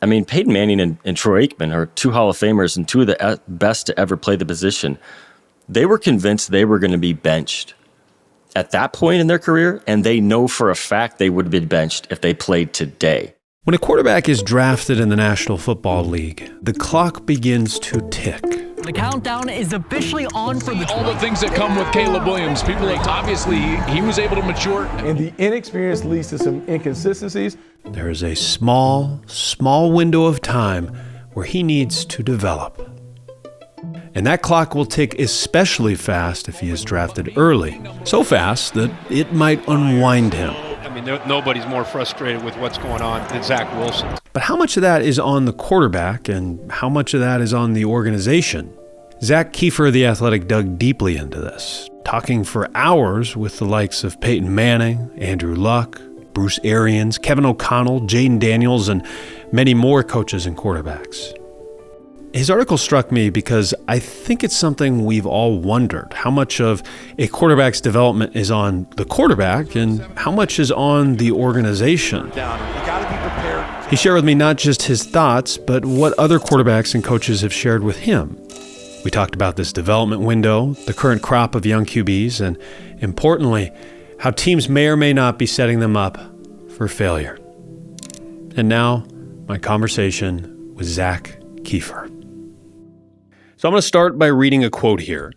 I mean, Peyton Manning and Troy Aikman are two Hall of Famers and two of the best to ever play the position. They were convinced they were going to be benched at that point in their career, and they know for a fact they would have been benched if they played today. When a quarterback is drafted in the National Football League, the clock begins to tick. The countdown is officially on for all the things that come with Caleb Williams. People like, obviously, he was able to mature. And the inexperience leads to some inconsistencies. There is a small window of time where he needs to develop. And that clock will tick especially fast if he is drafted early. So fast that it might unwind him. I mean, nobody's more frustrated with what's going on than Zach Wilson. But how much of that is on the quarterback and how much of that is on the organization? Zak Keefer of The Athletic dug deeply into this, talking for hours with the likes of Peyton Manning, Andrew Luck, Bruce Arians, Kevin O'Connell, Jaden Daniels, and many more coaches and quarterbacks. His article struck me because I think it's something we've all wondered, how much of a quarterback's development is on the quarterback and how much is on the organization. He shared with me not just his thoughts, but what other quarterbacks and coaches have shared with him. We talked about this development window, the current crop of young QBs, and importantly, how teams may or may not be setting them up for failure. And now, my conversation with Zak Keefer. So I'm going to start by reading a quote here.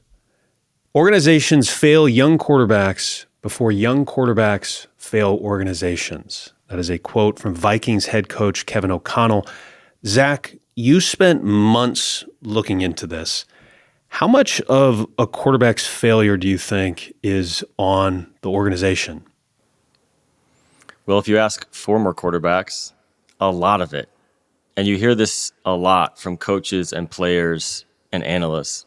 Organizations fail young quarterbacks before young quarterbacks fail organizations. That is a quote from Vikings head coach Kevin O'Connell. Zak, you spent months looking into this. How much of a quarterback's failure do you think is on the organization? Well, if you ask former quarterbacks, a lot of it. And you hear this a lot from coaches and players and analysts.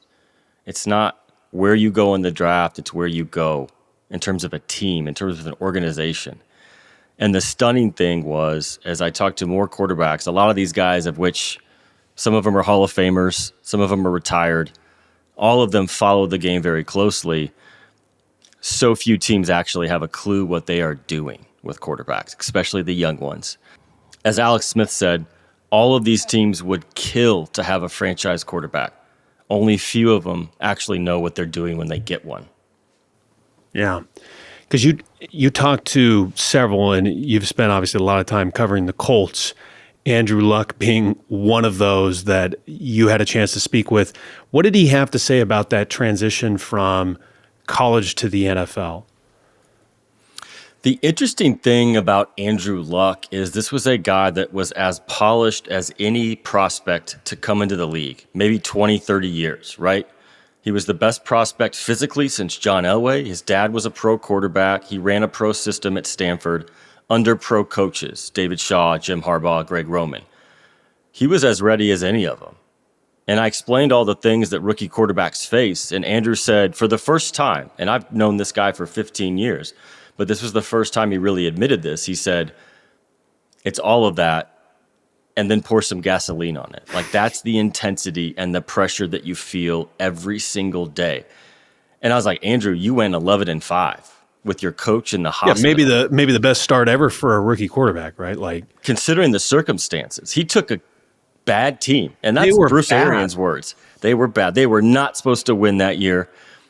It's not where you go in the draft, it's where you go in terms of a team, in terms of an organization. And the stunning thing was, as I talked to more quarterbacks, a lot of these guys, of which some of them are Hall of Famers, some of them are retired, all of them follow the game very closely. So few teams actually have a clue what they are doing with quarterbacks, especially the young ones. As Alex Smith said, all of these teams would kill to have a franchise quarterback. Only few of them actually know what they're doing when they get one. Yeah, because you talked to several, and you've spent obviously a lot of time covering the Colts, Andrew Luck being one of those that you had a chance to speak with. What did he have to say about that transition from college to the NFL? The interesting thing about Andrew Luck is this was a guy that was as polished as any prospect to come into the league, maybe 20, 30 years, right? He was the best prospect physically since John Elway. His dad was a pro quarterback. He ran a pro system at Stanford under pro coaches, David Shaw, Jim Harbaugh, Greg Roman. He was as ready as any of them. And I explained all the things that rookie quarterbacks face, and Andrew said, for the first time, and I've known this guy for 15 years, but this was the first time he really admitted this. He said, it's all of that, and then pour some gasoline on it. Like, that's the intensity and the pressure that you feel every single day. And I was like, Andrew, you went 11-5 with your coach in the hospital. Yeah, maybe the best start ever for a rookie quarterback, right? Like, considering the circumstances, he took a bad team, and that's Bruce Arians' words. They were bad. They were not supposed to win that year.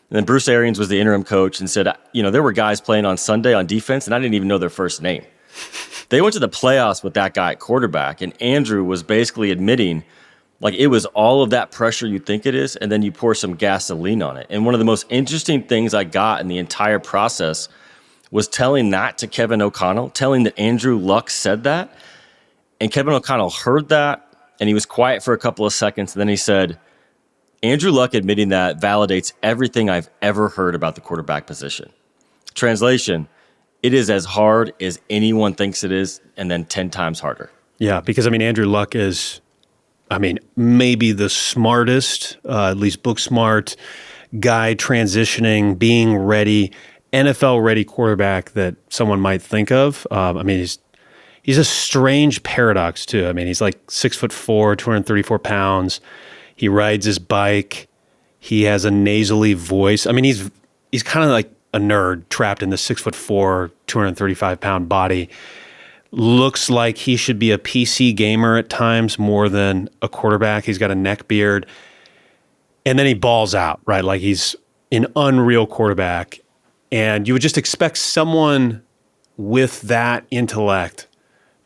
And then Bruce Arians was the interim coach and said, there were guys playing on Sunday on defense, and I didn't even know their first name. They went to the playoffs with that guy at quarterback, and Andrew was basically admitting, like, it was all of that pressure you think it is, and then you pour some gasoline on it. And one of the most interesting things I got in the entire process was telling that to Kevin O'Connell, telling that Andrew Luck said that. And Kevin O'Connell heard that, and he was quiet for a couple of seconds, and then he said, Andrew Luck admitting that validates everything I've ever heard about the quarterback position. Translation, it is as hard as anyone thinks it is, and then 10 times harder. Yeah, because, Andrew Luck is, maybe the smartest, at least book smart guy transitioning, being ready, NFL-ready quarterback that someone might think of. He's a strange paradox, too. He's like 6'4", 234 pounds. He rides his bike. He has a nasally voice. He's kind of like a nerd trapped in the 6'4", 235 pound body. looks like he should be a PC gamer at times more than a quarterback. He's got a neck beard. And then he balls out, right? Like he's an unreal quarterback. And you would just expect someone with that intellect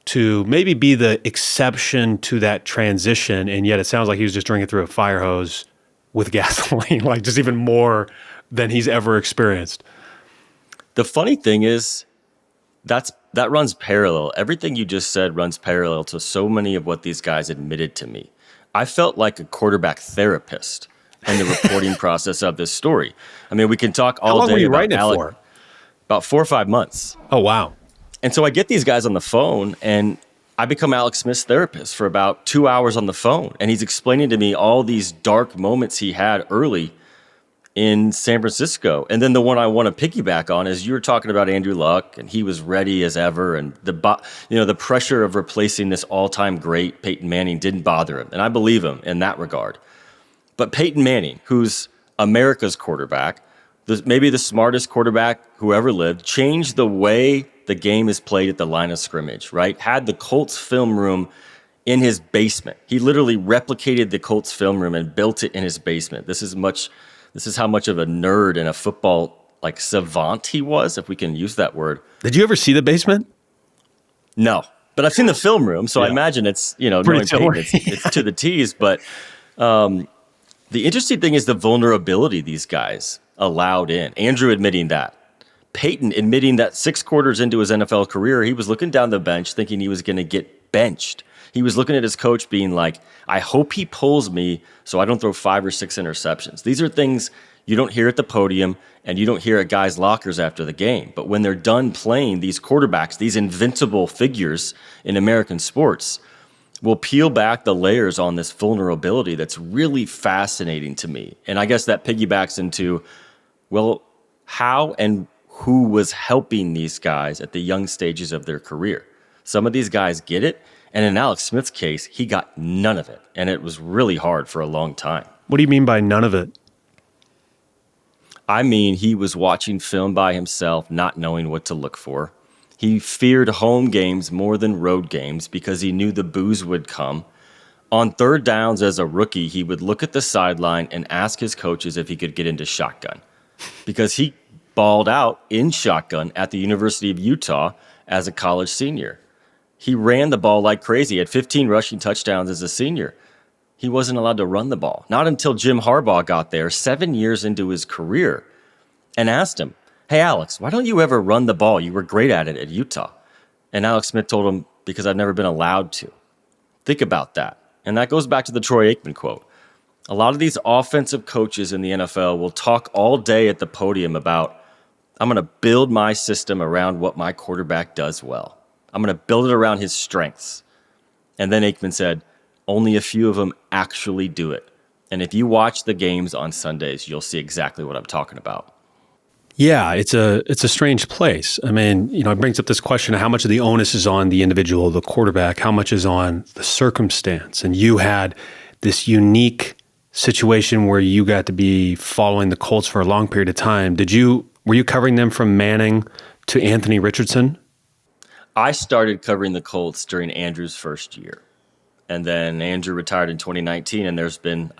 to maybe be the exception to that transition. And yet it sounds like he was just drinking through a fire hose with gasoline, like just even more than he's ever experienced. The funny thing is that runs parallel. Everything you just said runs parallel to so many of what these guys admitted to me. I felt like a quarterback therapist in the reporting process of this story. I mean, we can talk all How long day were you about writing it for? About 4 or 5 months. Oh, wow. And so I get these guys on the phone, and I become Alex Smith's therapist for about 2 hours on the phone. And he's explaining to me all these dark moments he had early in San Francisco. And then the one I want to piggyback on is you were talking about Andrew Luck, and he was ready as ever. And the pressure of replacing this all-time great Peyton Manning didn't bother him. And I believe him in that regard. But Peyton Manning, who's America's quarterback, maybe the smartest quarterback who ever lived, changed the way the game is played at the line of scrimmage, right? Had the Colts film room in his basement. He literally replicated the Colts film room and built it in his basement. This is how much of a nerd and a football like savant he was, if we can use that word. Did you ever see the basement? No, but I've seen the film room, so I imagine it's, knowing Peyton, it's to the T's. But the interesting thing is the vulnerability these guys allowed in. Andrew admitting that. Peyton admitting that 6 quarters into his NFL career, he was looking down the bench thinking he was going to get benched. He was looking at his coach being like, I hope he pulls me so I don't throw 5 or 6 interceptions. These are things you don't hear at the podium and you don't hear at guys' lockers after the game. But when they're done playing, these quarterbacks, these invincible figures in American sports, will peel back the layers on this vulnerability that's really fascinating to me. And I guess that piggybacks into, well, how and who was helping these guys at the young stages of their career. Some of these guys get it, and in Alex Smith's case, he got none of it, and it was really hard for a long time. What do you mean by none of it? I mean, he was watching film by himself, not knowing what to look for. He feared home games more than road games because he knew the boos would come. On third downs as a rookie, he would look at the sideline and ask his coaches if he could get into shotgun because he balled out in shotgun at the University of Utah as a college senior. He ran the ball like crazy. He had 15 rushing touchdowns as a senior. He wasn't allowed to run the ball. Not until Jim Harbaugh got there 7 years into his career and asked him, hey, Alex, why don't you ever run the ball? You were great at it at Utah. And Alex Smith told him, because I've never been allowed to. Think about that. And that goes back to the Troy Aikman quote. A lot of these offensive coaches in the NFL will talk all day at the podium about, I'm going to build my system around what my quarterback does well. I'm going to build it around his strengths. And then Aikman said, only a few of them actually do it. And if you watch the games on Sundays, you'll see exactly what I'm talking about. Yeah, it's a strange place. I mean, it brings up this question of how much of the onus is on the individual, the quarterback, how much is on the circumstance. And you had this unique situation where you got to be following the Colts for a long period of time. Were you covering them from Manning to Anthony Richardson? I started covering the Colts during Andrew's first year. And then Andrew retired in 2019, and there's been,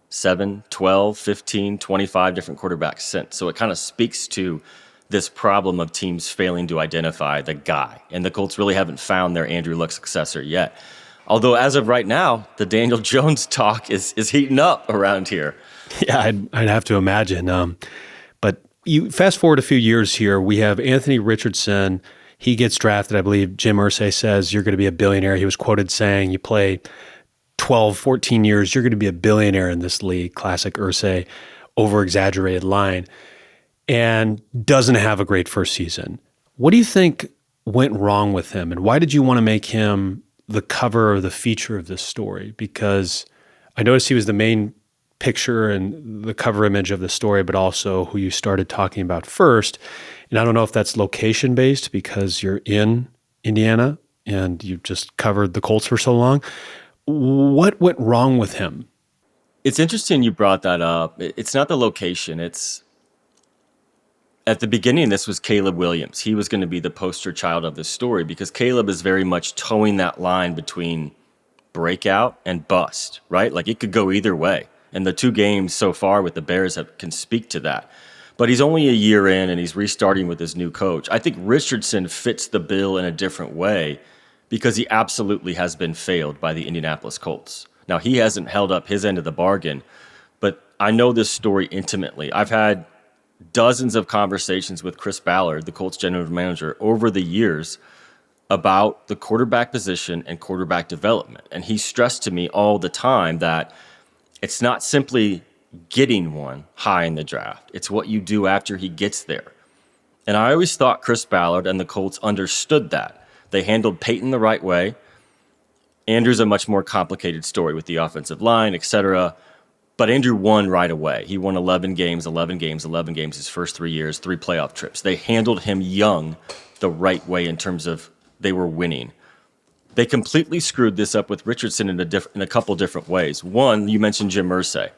7, 12, 15, 25 different quarterbacks since. So it kind of speaks to this problem of teams failing to identify the guy. And the Colts really haven't found their Andrew Luck successor yet. Although as of right now, the Daniel Jones talk is heating up around here. Yeah, I'd have to imagine. But you fast forward a few years here, we have Anthony Richardson. He gets drafted. I believe Jim Irsay says you're going to be a billionaire. He was quoted saying you play 12, 14 years, you're going to be a billionaire in this league. Classic Irsay, over-exaggerated line. And doesn't have a great first season. What do you think went wrong with him? And why did you want to make him the cover or the feature of this story? Because I noticed he was the main picture and the cover image of the story, but also who you started talking about first. And I don't know if that's location-based because you're in Indiana and you've just covered the Colts for so long. What went wrong with him? It's interesting you brought that up. It's not the location. It's at the beginning, this was Caleb Williams. He was going to be the poster child of this story because Caleb is very much towing that line between breakout and bust, right? Like it could go either way. And the 2 games so far with the Bears can speak to that. But he's only a year in and he's restarting with his new coach. I think Richardson fits the bill in a different way because he absolutely has been failed by the Indianapolis Colts. Now, he hasn't held up his end of the bargain, but I know this story intimately. I've had dozens of conversations with Chris Ballard, the Colts general manager, over the years about the quarterback position and quarterback development. And he stressed to me all the time that it's not simply getting one high in the draft. It's what you do after he gets there. And I always thought Chris Ballard and the Colts understood that. They handled Peyton the right way. Andrew's a much more complicated story with the offensive line, etc. But Andrew won right away. He won 11 games his first 3 years, 3 playoff trips. They handled him young the right way in terms of they were winning. They completely screwed this up with Richardson in a couple different ways. One, you mentioned Jim Irsay.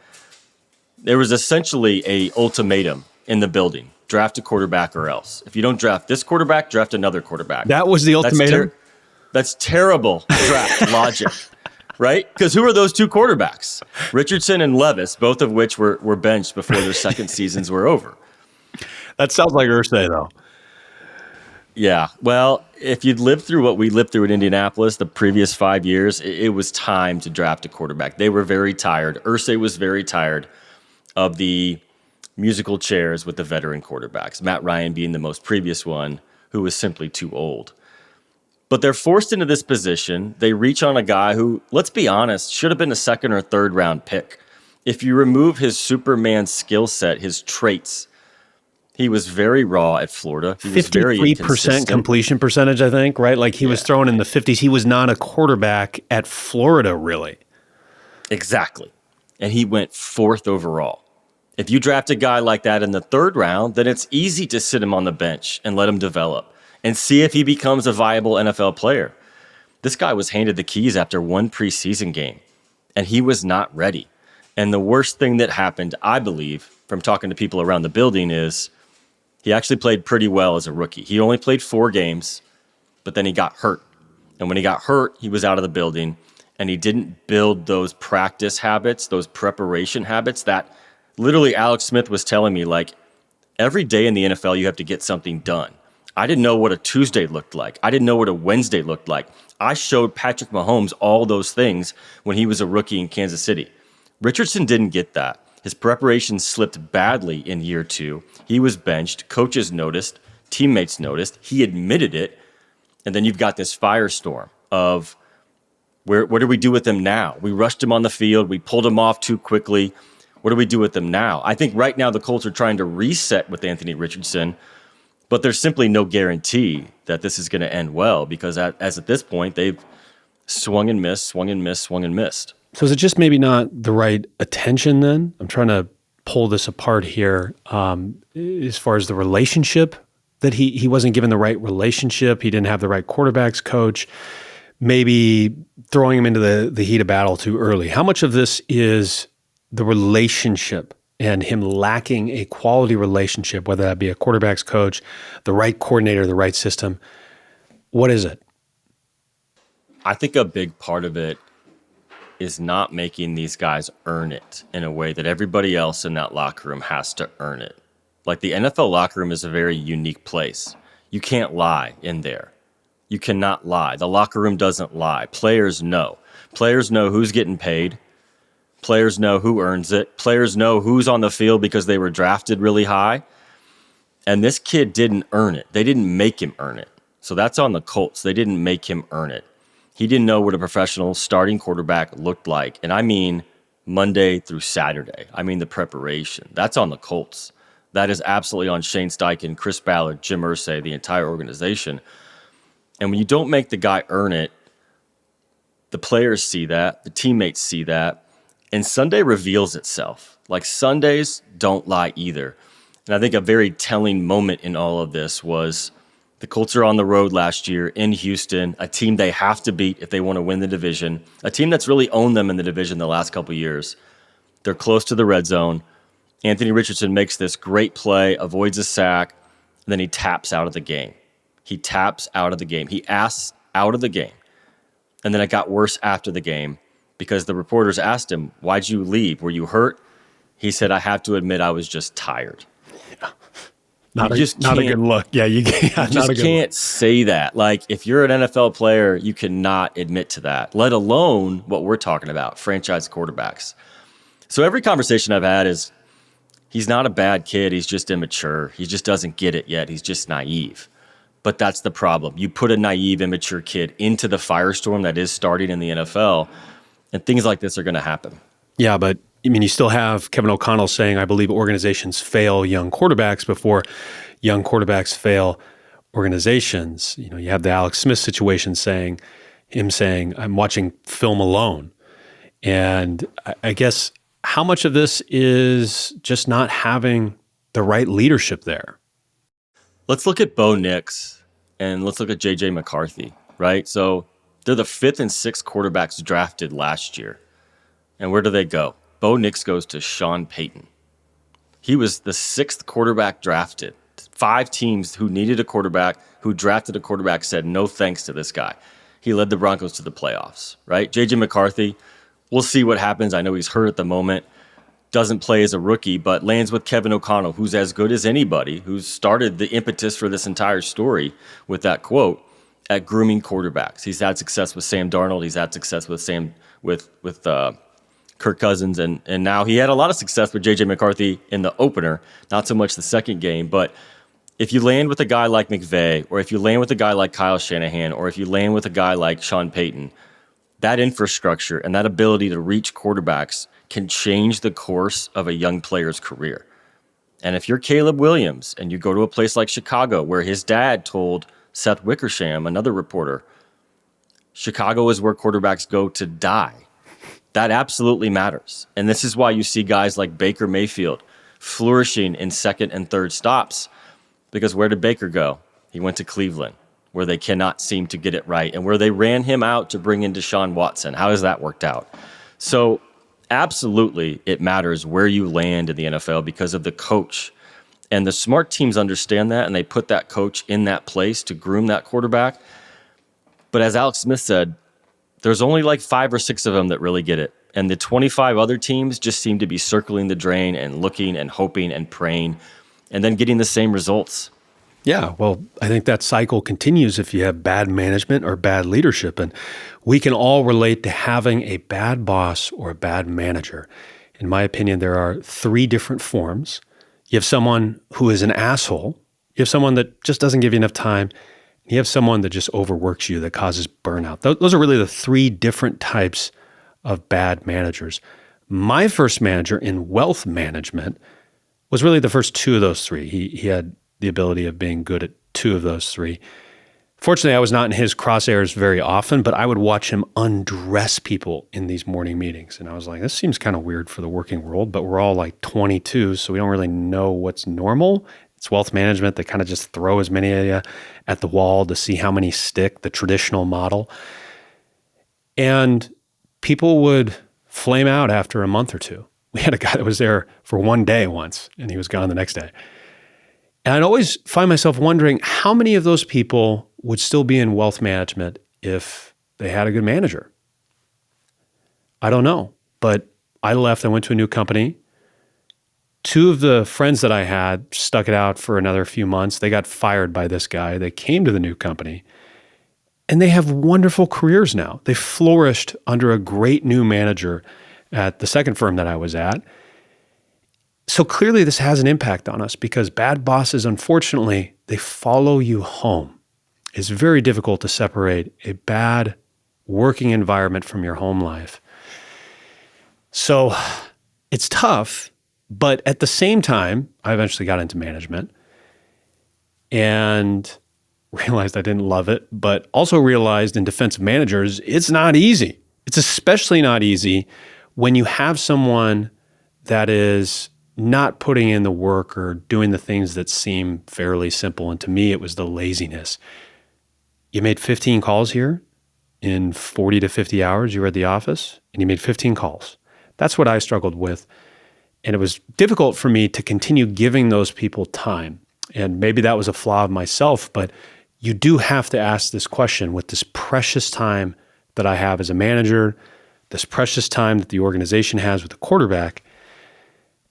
There was essentially a ultimatum in the building. Draft a quarterback or else. If you don't draft this quarterback, draft another quarterback. That was the ultimatum? That's terrible draft logic. Right? Because who are those 2 quarterbacks? Richardson and Levis, both of which were benched before their second seasons were over. That sounds like Irsay, though. Yeah. Well, if you'd lived through what we lived through in Indianapolis the previous 5 years, it was time to draft a quarterback. They were very tired. Irsay was very tired of the musical chairs with the veteran quarterbacks, Matt Ryan being the most previous one, who was simply too old. But they're forced into this position. They reach on a guy who, let's be honest, should have been a 2nd or 3rd round pick. If you remove his Superman skill set, his traits, he was very raw at Florida. He was very 53% completion percentage, I think, right? Like he was throwing in the 50s. He was not a quarterback at Florida, really. Exactly. And he went 4th overall. If you draft a guy like that in the 3rd round, then it's easy to sit him on the bench and let him develop and see if he becomes a viable NFL player. This guy was handed the keys after 1 preseason game, and he was not ready. And the worst thing that happened, I believe, from talking to people around the building is he actually played pretty well as a rookie. He only played 4 games, but then he got hurt. And when he got hurt, he was out of the building, and he didn't build those practice habits, those preparation habits that literally Alex Smith was telling me, like, every day in the NFL, you have to get something done. I didn't know what a Tuesday looked like. I didn't know what a Wednesday looked like. I showed Patrick Mahomes all those things when he was a rookie in Kansas City. Richardson didn't get that. His preparation slipped badly in year 2. He was benched. Coaches noticed. Teammates noticed. He admitted it. And then you've got this firestorm of what do we do with him now? We rushed him on the field. We pulled him off too quickly. What do we do with him now? I think right now the Colts are trying to reset with Anthony Richardson, but there's simply no guarantee that this is going to end well because as at this point, they've swung and missed. So is it just maybe not the right attention then? I'm trying to pull this apart here as far as the relationship, that he wasn't given the right relationship. He didn't have the right quarterbacks coach, maybe throwing him into the heat of battle too early. How much of this is the relationship and him lacking a quality relationship, whether that be a quarterback's coach, the right coordinator, the right system? What is it? I think a big part of it is not making these guys earn it in a way that everybody else in that locker room has to earn it. Like the NFL locker room is a very unique place. You can't lie in there. You cannot lie. The locker room doesn't lie. Players know. Players know who's getting paid. Players know who earns it. Players know who's on the field because they were drafted really high. And this kid didn't earn it. They didn't make him earn it. So that's on the Colts. They didn't make him earn it. He didn't know what a professional starting quarterback looked like. And I mean Monday through Saturday. I mean the preparation. That's on the Colts. That is absolutely on Shane Steichen, Chris Ballard, Jim Irsay, the entire organization. And when you don't make the guy earn it, the players see that, the teammates see that, and Sunday reveals itself. Like Sundays don't lie either. And I think a very telling moment in all of this was the Colts are on the road last year in Houston, a team they have to beat if they want to win the division, a team that's really owned them in the division the last couple of years. They're close to the red zone, Anthony Richardson makes this great play, avoids a sack, and then he taps out of the game. He taps out of the game. He asks out of the game. And then it got worse after the game because the reporters asked him, "Why'd you leave? Were you hurt?" He said, "I have to admit I was just tired." Not a good look. Yeah, you can't say that. Like, if you're an NFL player, you cannot admit to that, let alone what we're talking about, franchise quarterbacks. So every conversation I've had is, he's not a bad kid. He's just immature. He just doesn't get it yet. He's just naive. But that's the problem. You put a naive, immature kid into the firestorm that is starting in the NFL, and things like this are going to happen. Yeah, but I mean, you still have Kevin O'Connell saying, I believe organizations fail young quarterbacks before young quarterbacks fail organizations. You know, you have the Alex Smith situation saying, I'm watching film alone. And I guess how much of this is just not having the right leadership there? Let's look at Bo Nix and let's look at J.J. McCarthy, right? So they're the 5th and 6th quarterbacks drafted last year. And where do they go? Bo Nix goes to Sean Payton. He was the 6th quarterback drafted. 5 teams who needed a quarterback, who drafted a quarterback, said no thanks to this guy. He led the Broncos to the playoffs, right? J.J. McCarthy, we'll see what happens. I know he's hurt at the moment. Doesn't play as a rookie, but lands with Kevin O'Connell, who's as good as anybody, who's started the impetus for this entire story with that quote at grooming quarterbacks. He's had success with Sam Darnold. He's had success with Kirk Cousins, and now he had a lot of success with J.J. McCarthy in the opener, not so much the second game. But if you land with a guy like McVay, or if you land with a guy like Kyle Shanahan, or if you land with a guy like Sean Payton, that infrastructure and that ability to reach quarterbacks can change the course of a young player's career. And if you're Caleb Williams and you go to a place like Chicago, where his dad told Seth Wickersham, another reporter, Chicago is where quarterbacks go to die. That absolutely matters. And this is why you see guys like Baker Mayfield flourishing in 2nd and 3rd stops. Because where did Baker go? He went to Cleveland, where they cannot seem to get it right, and where they ran him out to bring in Deshaun Watson. How has that worked out? So absolutely it matters where you land in the NFL because of the coach. And the smart teams understand that, and they put that coach in that place to groom that quarterback. But as Alex Smith said, there's only like 5 or 6 of them that really get it. And the 25 other teams just seem to be circling the drain and looking and hoping and praying and then getting the same results. Yeah, well, I think that cycle continues if you have bad management or bad leadership. And we can all relate to having a bad boss or a bad manager. In my opinion, there are 3 different forms. You have someone who is an asshole. You have someone that just doesn't give you enough time. You have someone that just overworks you, that causes burnout. Those are really the 3 different types of bad managers. My first manager in wealth management was really the first 2 of those 3. He had the ability of being good at 2 of those 3. Fortunately, I was not in his crosshairs very often, but I would watch him undress people in these morning meetings. And I was like, this seems kind of weird for the working world, but we're all like 22, so we don't really know what's normal. It's wealth management. They kind of just throw as many of you at the wall to see how many stick, the traditional model. And people would flame out after a month or 2. We had a guy that was there for 1 day once, and he was gone the next day. And I'd always find myself wondering how many of those people would still be in wealth management if they had a good manager. I don't know, but I left. I went to a new company. 2 of the friends that I had stuck it out for another few months. They got fired by this guy. They came to the new company, and they have wonderful careers now. They flourished under a great new manager at the second firm that I was at. So clearly this has an impact on us because bad bosses, unfortunately, they follow you home. It's very difficult to separate a bad working environment from your home life. So it's tough, but at the same time, I eventually got into management and realized I didn't love it, but also realized in defense of managers, it's not easy. It's especially not easy when you have someone that is not putting in the work or doing the things that seem fairly simple. And to me, it was the laziness. You made 15 calls here in 40 to 50 hours. You were at the office and you made 15 calls. That's what I struggled with. And it was difficult for me to continue giving those people time. And maybe that was a flaw of myself, but you do have to ask this question with this precious time that I have as a manager, this precious time that the organization has with the quarterback.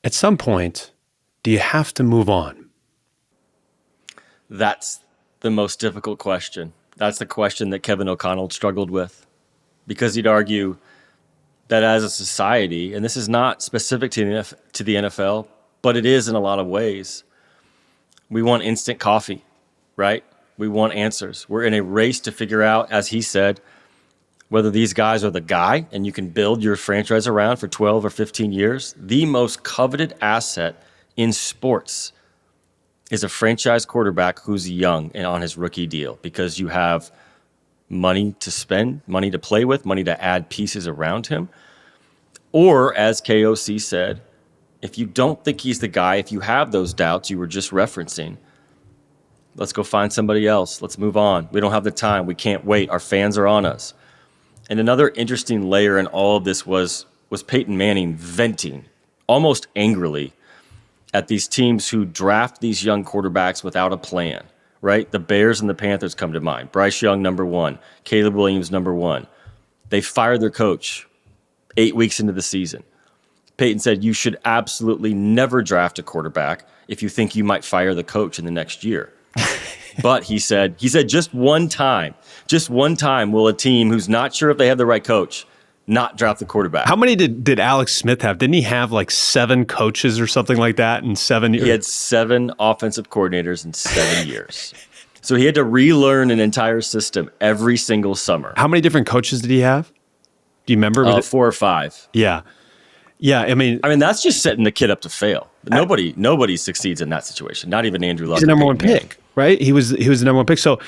At some point, do you have to move on? That's the most difficult question. That's the question that Kevin O'Connell struggled with, because he'd argue that as a society, and this is not specific to the NFL, but it is in a lot of ways, we want instant coffee, right? We want answers. We're in a race to figure out, as he said, whether these guys are the guy and you can build your franchise around for 12 or 15 years. The most coveted asset in sports is a franchise quarterback who's young and on his rookie deal, because you have money to spend, money to play with, money to add pieces around him. Or, as KOC said, if you don't think he's the guy, if you have those doubts you were just referencing, let's go find somebody else. Let's move on. We don't have the time. We can't wait. Our fans are on us. And another interesting layer in all of this was Peyton Manning venting almost angrily at these teams who draft these young quarterbacks without a plan, right? The Bears and the Panthers come to mind. Bryce Young, number one. Caleb Williams, number one. They fired their coach 8 weeks into the season. Peyton said, you should absolutely never draft a quarterback if you think you might fire the coach in the next year. But he said just one time will a team who's not sure if they have the right coach not draft the quarterback. How many did Alex Smith have? Didn't he have like 7 coaches or something like that in 7 years? He had 7 offensive coordinators in 7 years. So he had to relearn an entire system every single summer. How many different coaches did he have? Do you remember? 4 or 5. Yeah. Yeah, I mean, that's just setting the kid up to fail. Nobody succeeds in that situation. Not even Andrew Luck. He's the number one pick, right? He was the number one pick. So,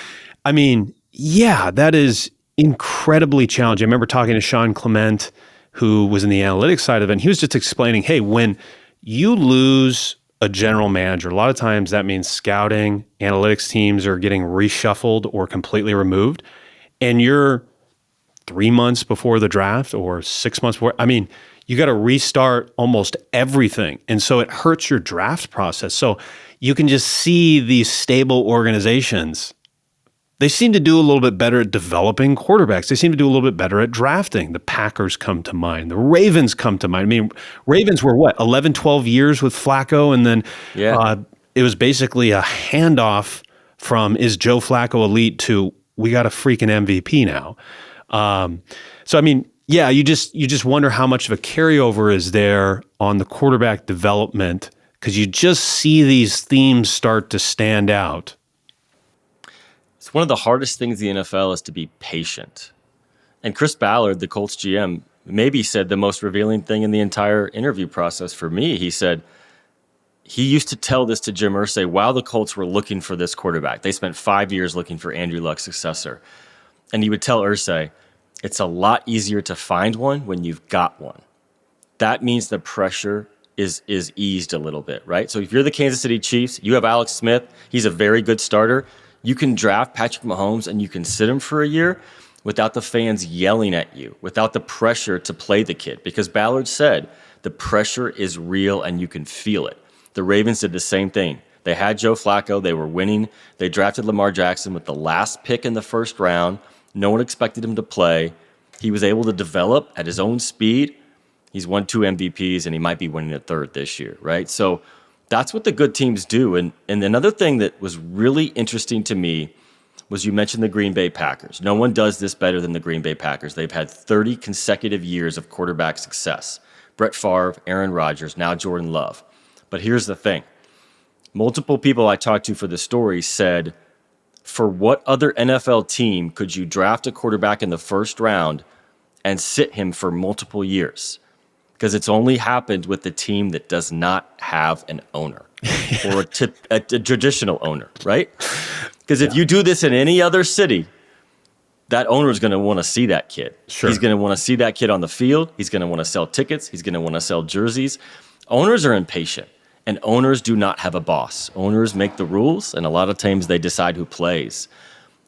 I mean, yeah, that is incredibly challenging. I remember talking to Sean Clement, who was in the analytics side of it, and he was just explaining, hey, when you lose a general manager, a lot of times that means scouting, analytics teams are getting reshuffled or completely removed, and you're 3 months before the draft or 6 months before, you got to restart almost everything. And so it hurts your draft process. So you can just see these stable organizations. They seem to do a little bit better at developing quarterbacks. They seem to do a little bit better at drafting. The Packers come to mind. The Ravens come to mind. Ravens were 11, 12 years with Flacco. And then it was basically a handoff from, is Joe Flacco elite, to, we got a freaking MVP now. Yeah, you just wonder how much of a carryover is there on the quarterback development, because you just see these themes start to stand out. It's one of the hardest things in the NFL is to be patient. And Chris Ballard, the Colts GM, maybe said the most revealing thing in the entire interview process for me. He said he used to tell this to Jim Irsay while the Colts were looking for this quarterback. They spent 5 years looking for Andrew Luck's successor. And he would tell Irsay, it's a lot easier to find one when you've got one. That means the pressure is eased a little bit, right? So if you're the Kansas City Chiefs, you have Alex Smith. He's a very good starter. You can draft Patrick Mahomes and you can sit him for a year without the fans yelling at you, without the pressure to play the kid. Because Ballard said the pressure is real and you can feel it. The Ravens did the same thing. They had Joe Flacco. They were winning. They drafted Lamar Jackson with the last pick in the first round. No one expected him to play. He was able to develop at his own speed. He's won 2 MVPs, and he might be winning a 3rd this year, right? So that's what the good teams do. And another thing that was really interesting to me was, you mentioned the Green Bay Packers. No one does this better than the Green Bay Packers. They've had 30 consecutive years of quarterback success. Brett Favre, Aaron Rodgers, now Jordan Love. But here's the thing. Multiple people I talked to for the story said, for what other NFL team could you draft a quarterback in the first round and sit him for multiple years? Because it's only happened with the team that does not have an owner or a traditional owner, right? Because if you do this in any other city, that owner is going to want to see that kid. Sure. He's going to want to see that kid on the field. He's going to want to sell tickets. He's going to want to sell jerseys. Owners are impatient. And owners do not have a boss. Owners make the rules, and a lot of times they decide who plays.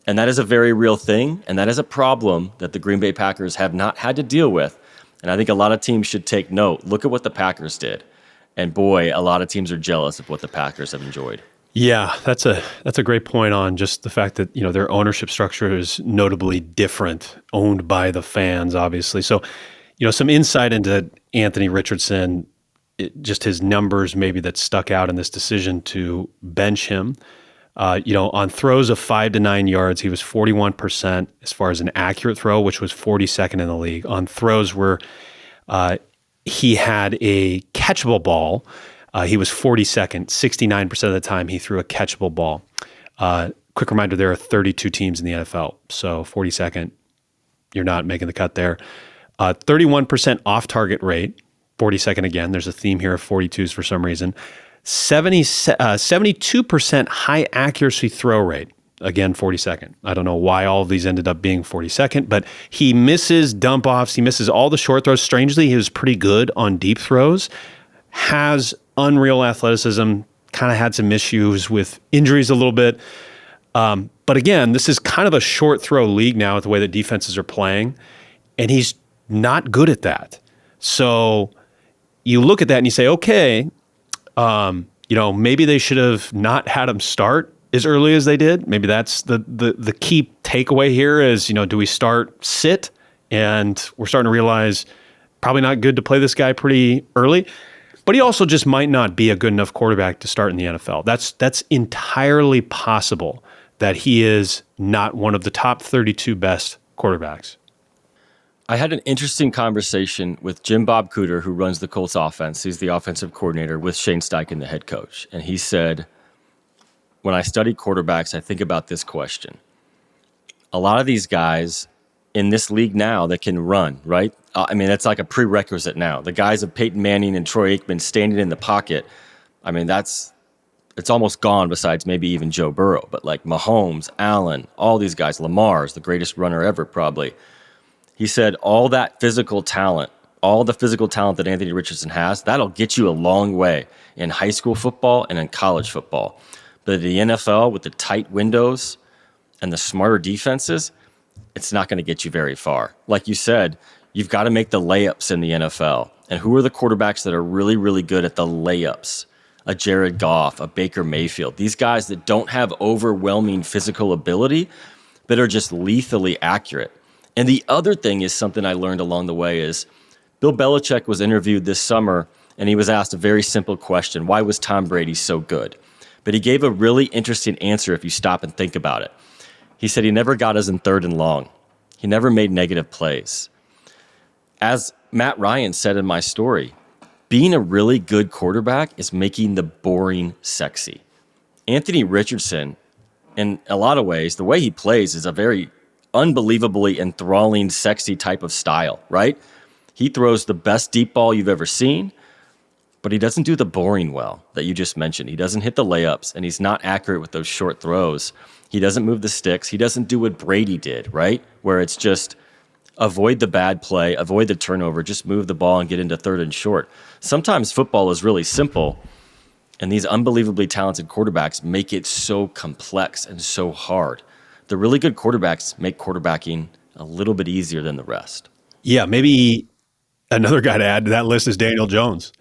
And that is a very real thing, and that is a problem that the Green Bay Packers have not had to deal with. And I think a lot of teams should take note. Look at what the Packers did. And boy, a lot of teams are jealous of what the Packers have enjoyed. Yeah, that's a great point on just the fact that, their ownership structure is notably different, owned by the fans, obviously. So, some insight into Anthony Richardson, just his numbers maybe that stuck out in this decision to bench him. On throws of 5 to 9 yards, he was 41% as far as an accurate throw, which was 42nd in the league. On throws where he had a catchable ball, he was 42nd. 69% of the time he threw a catchable ball. Quick reminder, there are 32 teams in the NFL, so 42nd, you're not making the cut there. 31% off-target rate, 42nd again. There's a theme here of 42s for some reason. 72% high accuracy throw rate. Again, 42nd. I don't know why all of these ended up being 42nd, but he misses dump offs. He misses all the short throws. Strangely, he was pretty good on deep throws. Has unreal athleticism, kind of had some issues with injuries a little bit. But again, this is kind of a short throw league now with the way that defenses are playing, and he's not good at that. So you look at that and you say, okay, maybe they should have not had him start as early as they did. Maybe that's the key takeaway here is, do we start sit? And we're starting to realize probably not good to play this guy pretty early. But he also just might not be a good enough quarterback to start in the NFL. That's entirely possible that he is not one of the top 32 best quarterbacks. I had an interesting conversation with Jim Bob Cooter, who runs the Colts offense. He's the offensive coordinator with Shane Steichen, the head coach. And he said, when I study quarterbacks, I think about this question. A lot of these guys in this league now that can run, right? That's like a prerequisite now. The guys of Peyton Manning and Troy Aikman standing in the pocket, it's almost gone besides maybe even Joe Burrow. But like Mahomes, Allen, all these guys, Lamar's the greatest runner ever probably. He said all that physical talent, all the physical talent that Anthony Richardson has, that'll get you a long way in high school football and in college football. But in the NFL, with the tight windows and the smarter defenses, it's not going to get you very far. Like you said, you've got to make the layups in the NFL. And who are the quarterbacks that are really, really good at the layups? A Jared Goff, a Baker Mayfield. These guys that don't have overwhelming physical ability, but are just lethally accurate. And the other thing is something I learned along the way is Bill Belichick was interviewed this summer, and he was asked a very simple question. Why was Tom Brady so good? But he gave a really interesting answer if you stop and think about it. He said he never got us in 3rd and long. He never made negative plays. As Matt Ryan said in my story, being a really good quarterback is making the boring sexy. Anthony Richardson, in a lot of ways, the way he plays is a very unbelievably enthralling, sexy type of style, right? He throws the best deep ball you've ever seen, but he doesn't do the boring well that you just mentioned. He doesn't hit the layups, and he's not accurate with those short throws. He doesn't move the sticks. He doesn't do what Brady did, right? Where it's just avoid the bad play, avoid the turnover, just move the ball and get into 3rd and short. Sometimes football is really simple, and these unbelievably talented quarterbacks make it so complex and so hard. The really good quarterbacks make quarterbacking a little bit easier than the rest. Yeah, maybe another guy to add to that list is Daniel Jones.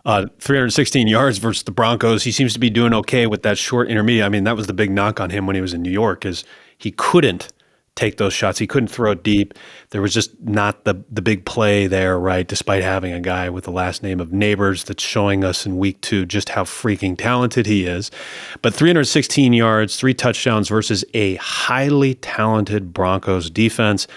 316 yards versus the Broncos. He seems to be doing okay with that short intermediate. That was the big knock on him when he was in New York is he couldn't take those shots. He couldn't throw it deep. There was just not the big play there, right? Despite having a guy with the last name of Neighbors that's showing us in week 2 just how freaking talented he is. But 316 yards, 3 touchdowns versus a highly talented Broncos defense.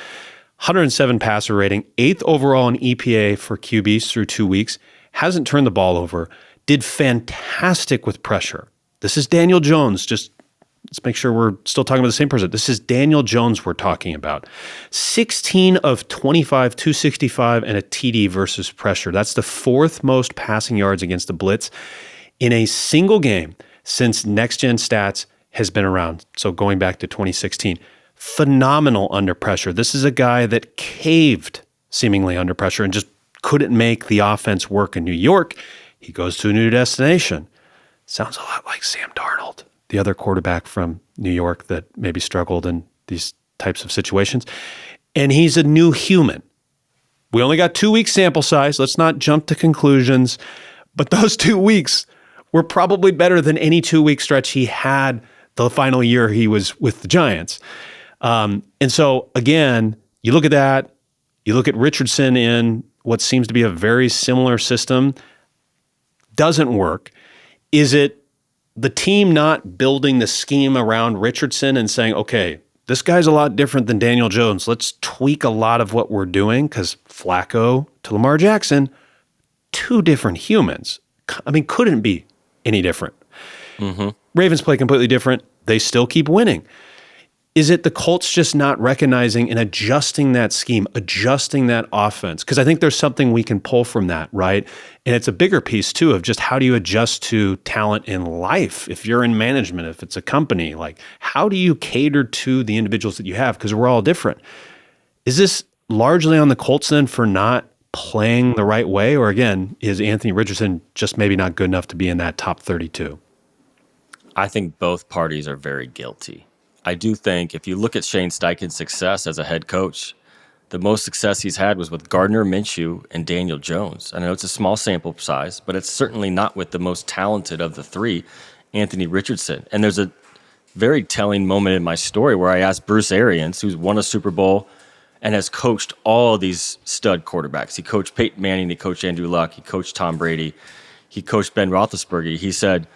107 passer rating, 8th overall in EPA for QBs through 2 weeks. Hasn't turned the ball over. Did fantastic with pressure. This is Daniel Jones. Just let's make sure we're still talking about the same person. This is Daniel Jones we're talking about. 16 of 25, 265, and a TD versus pressure. That's the 4th most passing yards against the blitz in a single game since Next Gen Stats has been around. So going back to 2016. Phenomenal under pressure. This is a guy that caved seemingly under pressure and just couldn't make the offense work in New York. He goes to a new destination. Sounds a lot like Sam Darnold, the other quarterback from New York that maybe struggled in these types of situations. And he's a new human. We only got 2 weeks sample size. Let's not jump to conclusions. But those 2 weeks were probably better than any 2-week stretch he had the final year he was with the Giants. And so, again, you look at that, you look at Richardson in what seems to be a very similar system, doesn't work. Is it the team not building the scheme around Richardson and saying, okay, this guy's a lot different than Daniel Jones. Let's tweak a lot of what we're doing, because Flacco to Lamar Jackson, 2 different humans. I mean, couldn't be any different. Ravens play completely different. They still keep winning. Is it the Colts just not recognizing and adjusting that scheme, adjusting that offense? Because I think there's something we can pull from that, right? And it's a bigger piece, too, of just how do you adjust to talent in life? If you're in management, if it's a company, like how do you cater to the individuals that you have? Because we're all different. Is this largely on the Colts then for not playing the right way? Or again, is Anthony Richardson just maybe not good enough to be in that top 32? I think both parties are very guilty. I do think if you look at Shane Steichen's success as a head coach, the most success he's had was with Gardner Minshew and Daniel Jones. I know it's a small sample size, but it's certainly not with the most talented of the 3, Anthony Richardson. And there's a very telling moment in my story where I asked Bruce Arians, who's won a Super Bowl and has coached all these stud quarterbacks. He coached Peyton Manning, he coached Andrew Luck, he coached Tom Brady, he coached Ben Roethlisberger. He said,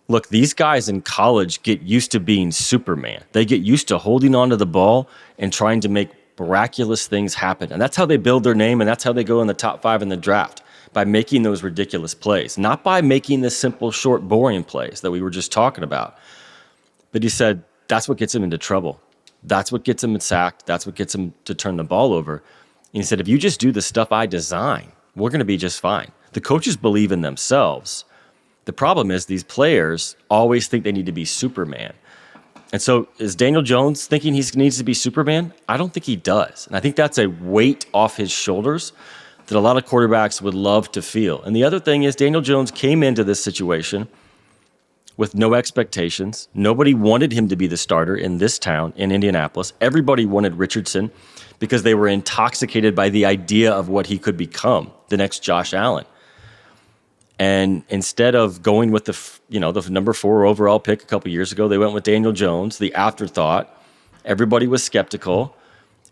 look, these guys in college get used to being Superman. They get used to holding onto the ball and trying to make miraculous things happen. And that's how they build their name, and that's how they go in the top 5 in the draft, by making those ridiculous plays, not by making the simple, short, boring plays that we were just talking about. But he said that's what gets him into trouble. That's what gets him sacked. That's what gets him to turn the ball over. And he said, if you just do the stuff I design, we're going to be just fine. The coaches believe in themselves. The problem is these players always think they need to be Superman. And so is Daniel Jones thinking he needs to be Superman? I don't think he does. And I think that's a weight off his shoulders that a lot of quarterbacks would love to feel. And the other thing is Daniel Jones came into this situation with no expectations. Nobody wanted him to be the starter in this town, in Indianapolis. Everybody wanted Richardson because they were intoxicated by the idea of what he could become, the next Josh Allen. And instead of going with the number 4 overall pick a couple years ago, they went with Daniel Jones, the afterthought. Everybody was skeptical.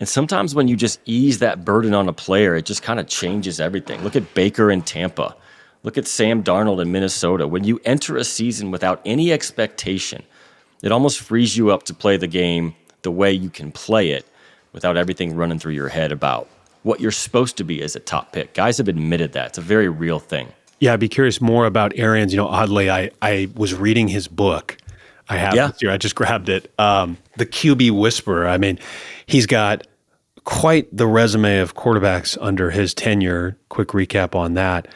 And sometimes when you just ease that burden on a player, it just kind of changes everything. Look at Baker in Tampa. Look at Sam Darnold in Minnesota. When you enter a season without any expectation, it almost frees you up to play the game the way you can play it without everything running through your head about what you're supposed to be as a top pick. Guys have admitted that. It's a very real thing. Yeah, I'd be curious more about Arians. Oddly, I was reading his book. I have this here. I just grabbed it. The QB Whisperer. I mean, he's got quite the resume of quarterbacks under his tenure. Quick recap on that.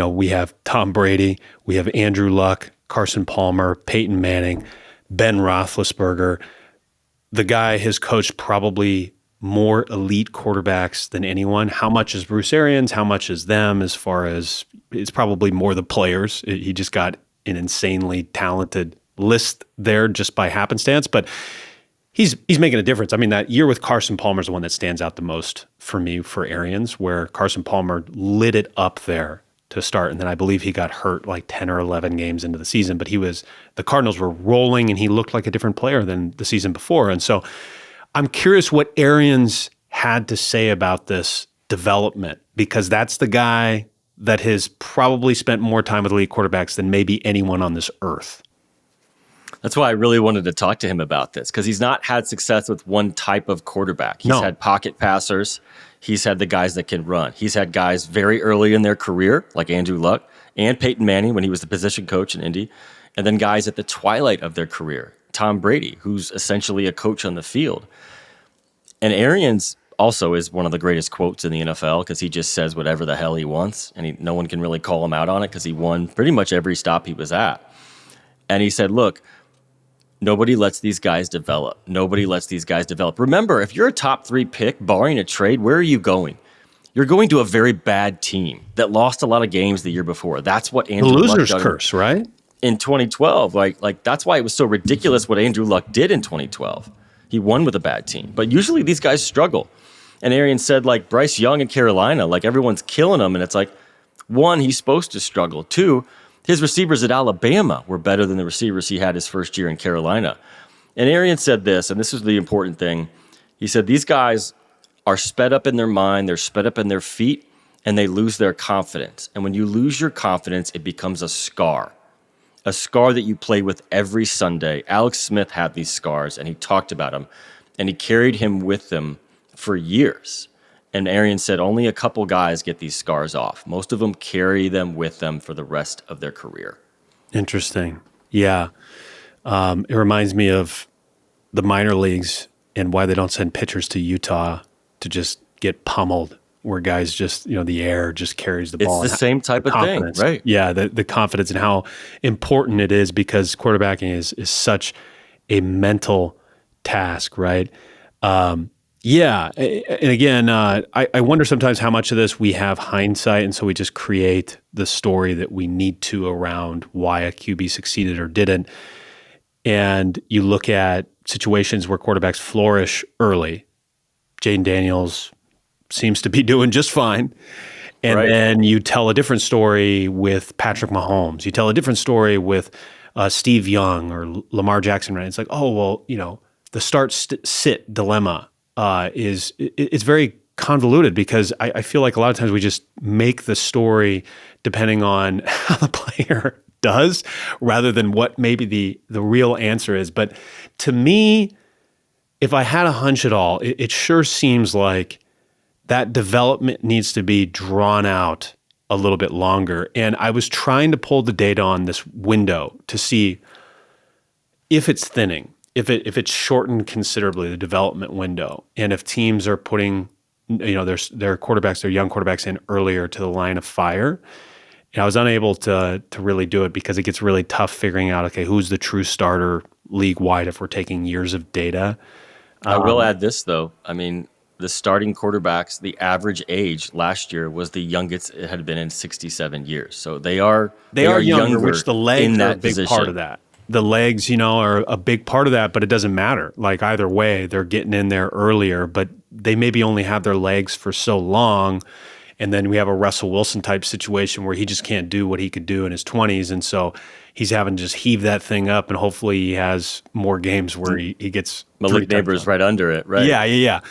We have Tom Brady. We have Andrew Luck, Carson Palmer, Peyton Manning, Ben Roethlisberger. The guy has coached probably more elite quarterbacks than anyone. How much is Bruce Arians? How much is them? As far as it's probably more the players. He just got an insanely talented list there just by happenstance, but he's making a difference. I mean, that year with Carson Palmer is the one that stands out the most for me for Arians, where Carson Palmer lit it up there to start, and then I believe he got hurt like 10 or 11 games into the season. But the Cardinals were rolling, and he looked like a different player than the season before, and so. I'm curious what Arians had to say about this development, because that's the guy that has probably spent more time with elite quarterbacks than maybe anyone on this earth. That's why I really wanted to talk to him about this, because he's not had success with one type of quarterback. He's had pocket passers. He's had the guys that can run. He's had guys very early in their career, like Andrew Luck and Peyton Manning when he was the position coach in Indy, and then guys at the twilight of their career, Tom Brady, who's essentially a coach on the field. And Arians also is one of the greatest quotes in the NFL, because he just says whatever the hell he wants, and no one can really call him out on it because he won pretty much every stop he was at. And he said, look, nobody lets these guys develop. Nobody lets these guys develop. Remember, if you're a top 3 pick, barring a trade, where are you going? You're going to a very bad team that lost a lot of games the year before. That's what Andrew Luck did. The loser's curse, right? In 2012, like that's why it was so ridiculous what Andrew Luck did in 2012. He won with a bad team. But usually these guys struggle. And Arians said, like, Bryce Young in Carolina, like, everyone's killing him. And it's like, One, he's supposed to struggle. Two, his receivers at Alabama were better than the receivers he had his first year in Carolina. And Arians said this, and this is the important thing. He said, these guys are sped up in their mind, they're sped up in their feet, and they lose their confidence. And when you lose your confidence, it becomes a scar that you play with every Sunday. Alex Smith had these scars, and he talked about them, and he carried him with him for years. And Arians said only a couple guys get these scars off. Most of them carry them with them for the rest of their career. Interesting. Yeah. It reminds me of the minor leagues and why they don't send pitchers to Utah to just get pummeled, where guys just, the air just carries the ball. It's the same type of thing, right? Yeah, the confidence and how important it is, because quarterbacking is such a mental task, right? Yeah, and again, I wonder sometimes how much of this we have hindsight, and so we just create the story that we need to around why a QB succeeded or didn't. And you look at situations where quarterbacks flourish early. Jaden Daniels seems to be doing just fine. And then you tell a different story with Patrick Mahomes. You tell a different story with Steve Young or Lamar Jackson, right? It's like, oh, well, the start-sit dilemma it's very convoluted, because I feel like a lot of times we just make the story depending on how the player does rather than what maybe the real answer is. But to me, if I had a hunch at all, it sure seems like that development needs to be drawn out a little bit longer. And I was trying to pull the data on this window to see if it's thinning, if it's shortened considerably, the development window, and if teams are putting their quarterbacks, their young quarterbacks in earlier to the line of fire. And I was unable to really do it because it gets really tough figuring out, okay, who's the true starter league-wide if we're taking years of data. I will add this, though. I mean, the starting quarterbacks, the average age last year was the youngest it had been in 67 years. So they are younger, which the legs in that are a big position. part of that. The legs, are a big part of that, but it doesn't matter. Like either way, they're getting in there earlier, but they maybe only have their legs for so long. And then we have a Russell Wilson type situation where he just can't do what he could do in his 20s. And so he's having to just heave that thing up, and hopefully he has more games where he gets Malik Neighbors right under it, right? Yeah.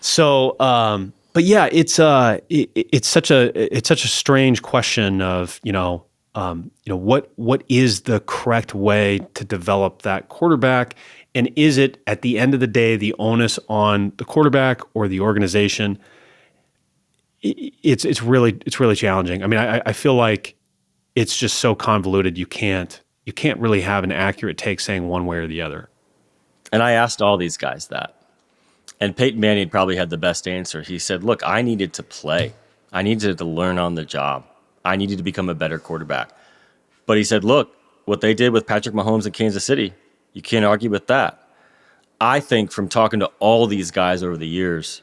So, but yeah, it's such a strange question of, what is the correct way to develop that quarterback? And is it, at the end of the day, the onus on the quarterback or the organization? It's really challenging. I mean, I feel like it's just so convoluted. You can't really have an accurate take saying one way or the other. And I asked all these guys that. And Peyton Manning probably had the best answer. He said, look, I needed to play. I needed to learn on the job. I needed to become a better quarterback. But he said, look, what they did with Patrick Mahomes in Kansas City, you can't argue with that. I think from talking to all these guys over the years,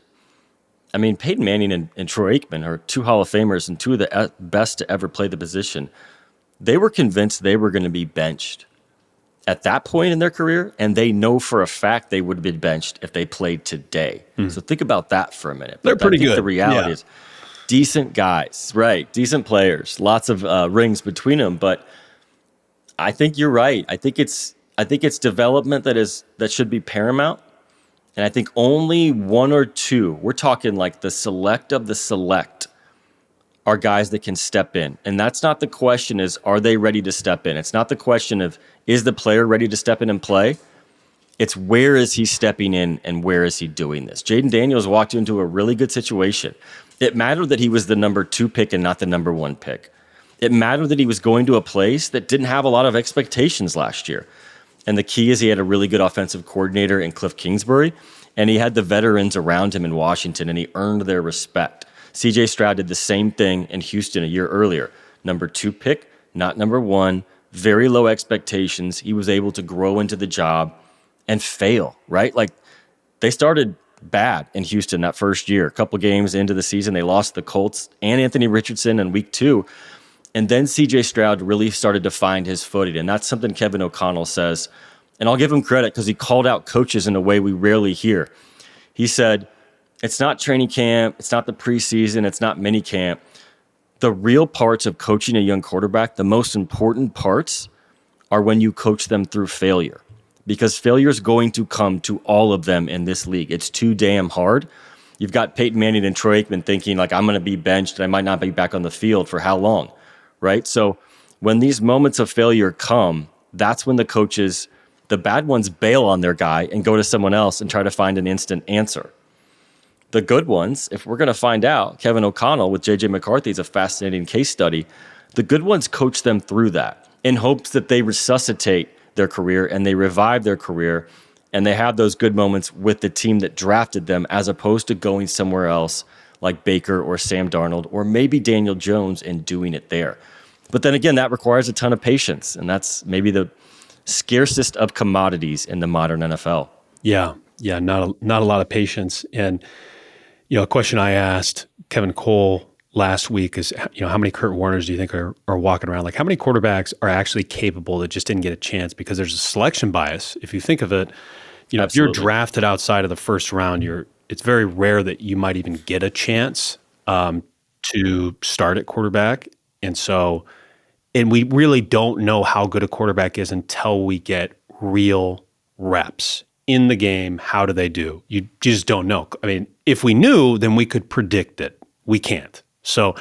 I mean, Peyton Manning and Troy Aikman are two Hall of Famers and two of the best to ever play the position. They were convinced they were going to be benched at that point in their career, and they know for a fact they would have been benched if they played today. So think about that for a minute. They're pretty good. The reality is decent guys, right? Decent players, lots of rings between them. But I think you're right. I think it's development that should be paramount. And I think only one or two, we're talking like the select of the select, are guys that can step in. And that's not the question is, are they ready to step in? It's not the question of, is the player ready to step in and play? It's where is he stepping in and where is he doing this? Jaden Daniels walked into a really good situation. It mattered that he was the number 2 pick and not the number 1 pick. It mattered that he was going to a place that didn't have a lot of expectations last year. And the key is he had a really good offensive coordinator in Cliff Kingsbury, and he had the veterans around him in Washington, and he earned their respect. C.J. Stroud did the same thing in Houston a year earlier. Number 2 pick, not number 1, very low expectations. He was able to grow into the job and fail, right? Like, they started bad in Houston that first year. A couple games into the season, they lost the Colts and Anthony Richardson in week 2. And then C.J. Stroud really started to find his footing. And that's something Kevin O'Connell says. And I'll give him credit because he called out coaches in a way we rarely hear. He said, it's not training camp, it's not the preseason, it's not mini camp. the real parts of coaching a young quarterback, the most important parts are when you coach them through failure, because failure is going to come to all of them in this league. It's too damn hard. You've got Peyton Manning and Troy Aikman thinking like, I'm going to be benched and I might not be back on the field for how long, right? So when these moments of failure come, that's when the coaches, the bad ones, bail on their guy and go to someone else and try to find an instant answer. The good ones, if we're going to find out, Kevin O'Connell with J.J. McCarthy is a fascinating case study. The good ones coach them through that in hopes that they resuscitate their career and they revive their career and they have those good moments with the team that drafted them as opposed to going somewhere else like Baker or Sam Darnold or maybe Daniel Jones and doing it there. But then again, that requires a ton of patience, and that's maybe the scarcest of commodities in the modern NFL. Yeah, not a lot of patience. And a question I asked Kevin Cole last week is, how many Kurt Warners do you think are walking around? Like, how many quarterbacks are actually capable that just didn't get a chance because there's a selection bias? If you think of it, if you're drafted outside of the first round, it's very rare that you might even get a chance to start at quarterback. And we really don't know how good a quarterback is until we get real reps in the game. How do they do? You just don't know. I mean, if we knew, then we could predict it. We can't. So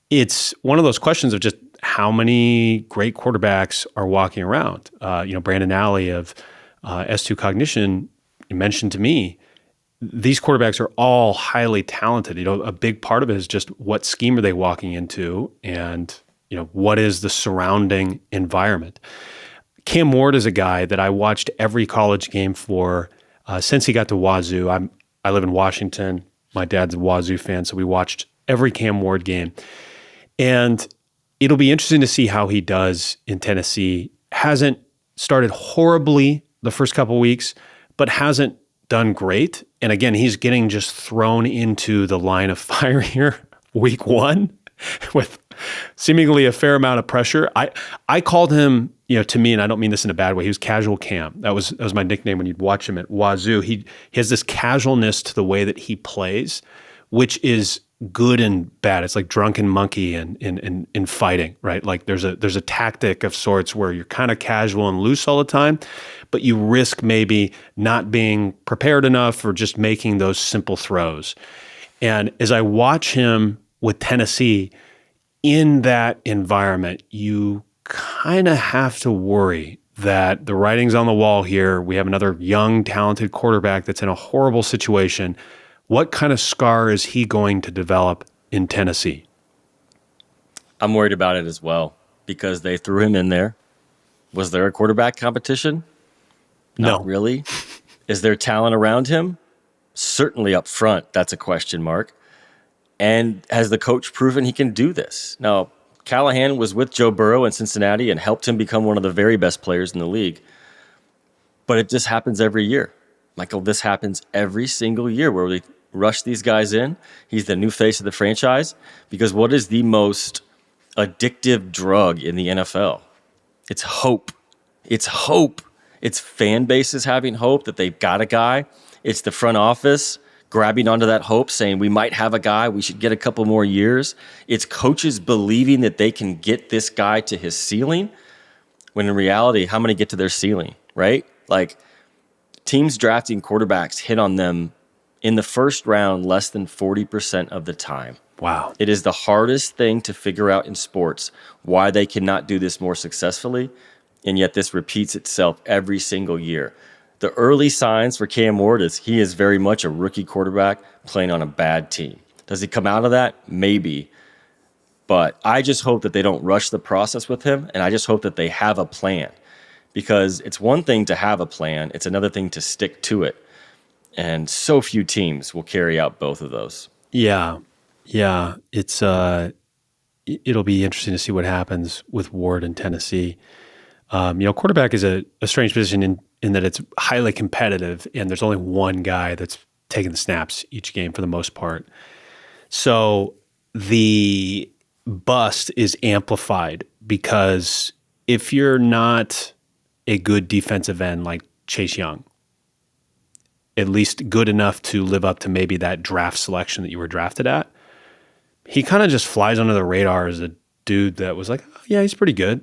it's one of those questions of just how many great quarterbacks are walking around. Brandon Alley of S2 Cognition mentioned to me, these quarterbacks are all highly talented. A big part of it is just what scheme are they walking into and what is the surrounding environment. Cam Ward is a guy that I watched every college game for since he got to Wazoo. I live in Washington. My dad's a Wazoo fan, so we watched every Cam Ward game. And it'll be interesting to see how he does in Tennessee. Hasn't started horribly the first couple weeks, but hasn't done great. And again, he's getting just thrown into the line of fire here week one with seemingly a fair amount of pressure. I called him, to me, and I don't mean this in a bad way, he was Casual Cam. That was my nickname when you'd watch him at Wazoo. He has this casualness to the way that he plays, which is good and bad. It's like drunken monkey in fighting, right? Like there's a tactic of sorts where you're kind of casual and loose all the time, but you risk maybe not being prepared enough or just making those simple throws. And as I watch him with Tennessee, in that environment, you kind of have to worry that the writing's on the wall here. We have another young, talented quarterback that's in a horrible situation. What kind of scar is he going to develop in Tennessee? I'm worried about it as well because they threw him in there. Was there a quarterback competition? No. Not really. Is there talent around him? Certainly up front, that's a question mark. And has the coach proven he can do this? Now, Callahan was with Joe Burrow in Cincinnati and helped him become one of the very best players in the league. But it just happens every year. Michael, this happens every single year where we rush these guys in. He's the new face of the franchise because what is the most addictive drug in the NFL? It's hope. It's hope. It's fan bases having hope that they've got a guy. It's the front office grabbing onto that hope, saying we might have a guy, we should get a couple more years. It's coaches believing that they can get this guy to his ceiling, when in reality, how many get to their ceiling, right? Like, teams drafting quarterbacks hit on them in the first round less than 40% of the time. Wow. It is the hardest thing to figure out in sports why they cannot do this more successfully, and yet this repeats itself every single year. The early signs for Cam Ward is he is very much a rookie quarterback playing on a bad team. Does he come out of that? Maybe. But I just hope that they don't rush the process with him, and I just hope that they have a plan. Because it's one thing to have a plan, it's another thing to stick to it. And so few teams will carry out both of those. Yeah. It's it'll be interesting to see what happens with Ward in Tennessee. Quarterback is a strange position in that it's highly competitive, and there's only one guy that's taking the snaps each game for the most part. So the bust is amplified because if you're not a good defensive end like Chase Young, at least good enough to live up to maybe that draft selection that you were drafted at, he kind of just flies under the radar as a dude that was like, oh, yeah, he's pretty good.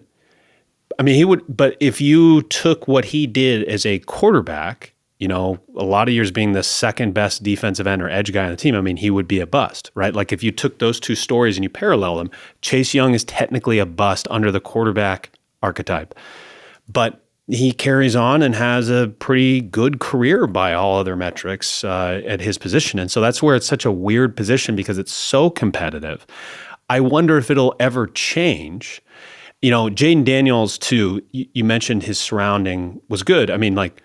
I mean, he would, but if you took what he did as a quarterback, a lot of years being the second best defensive end or edge guy on the team, I mean, he would be a bust, right? Like if you took those two stories and you parallel them, Chase Young is technically a bust under the quarterback archetype. But he carries on and has a pretty good career by all other metrics at his position. And so that's where it's such a weird position because it's so competitive. I wonder if it'll ever change. Jaden Daniels, too, you mentioned his surrounding was good. I mean, like,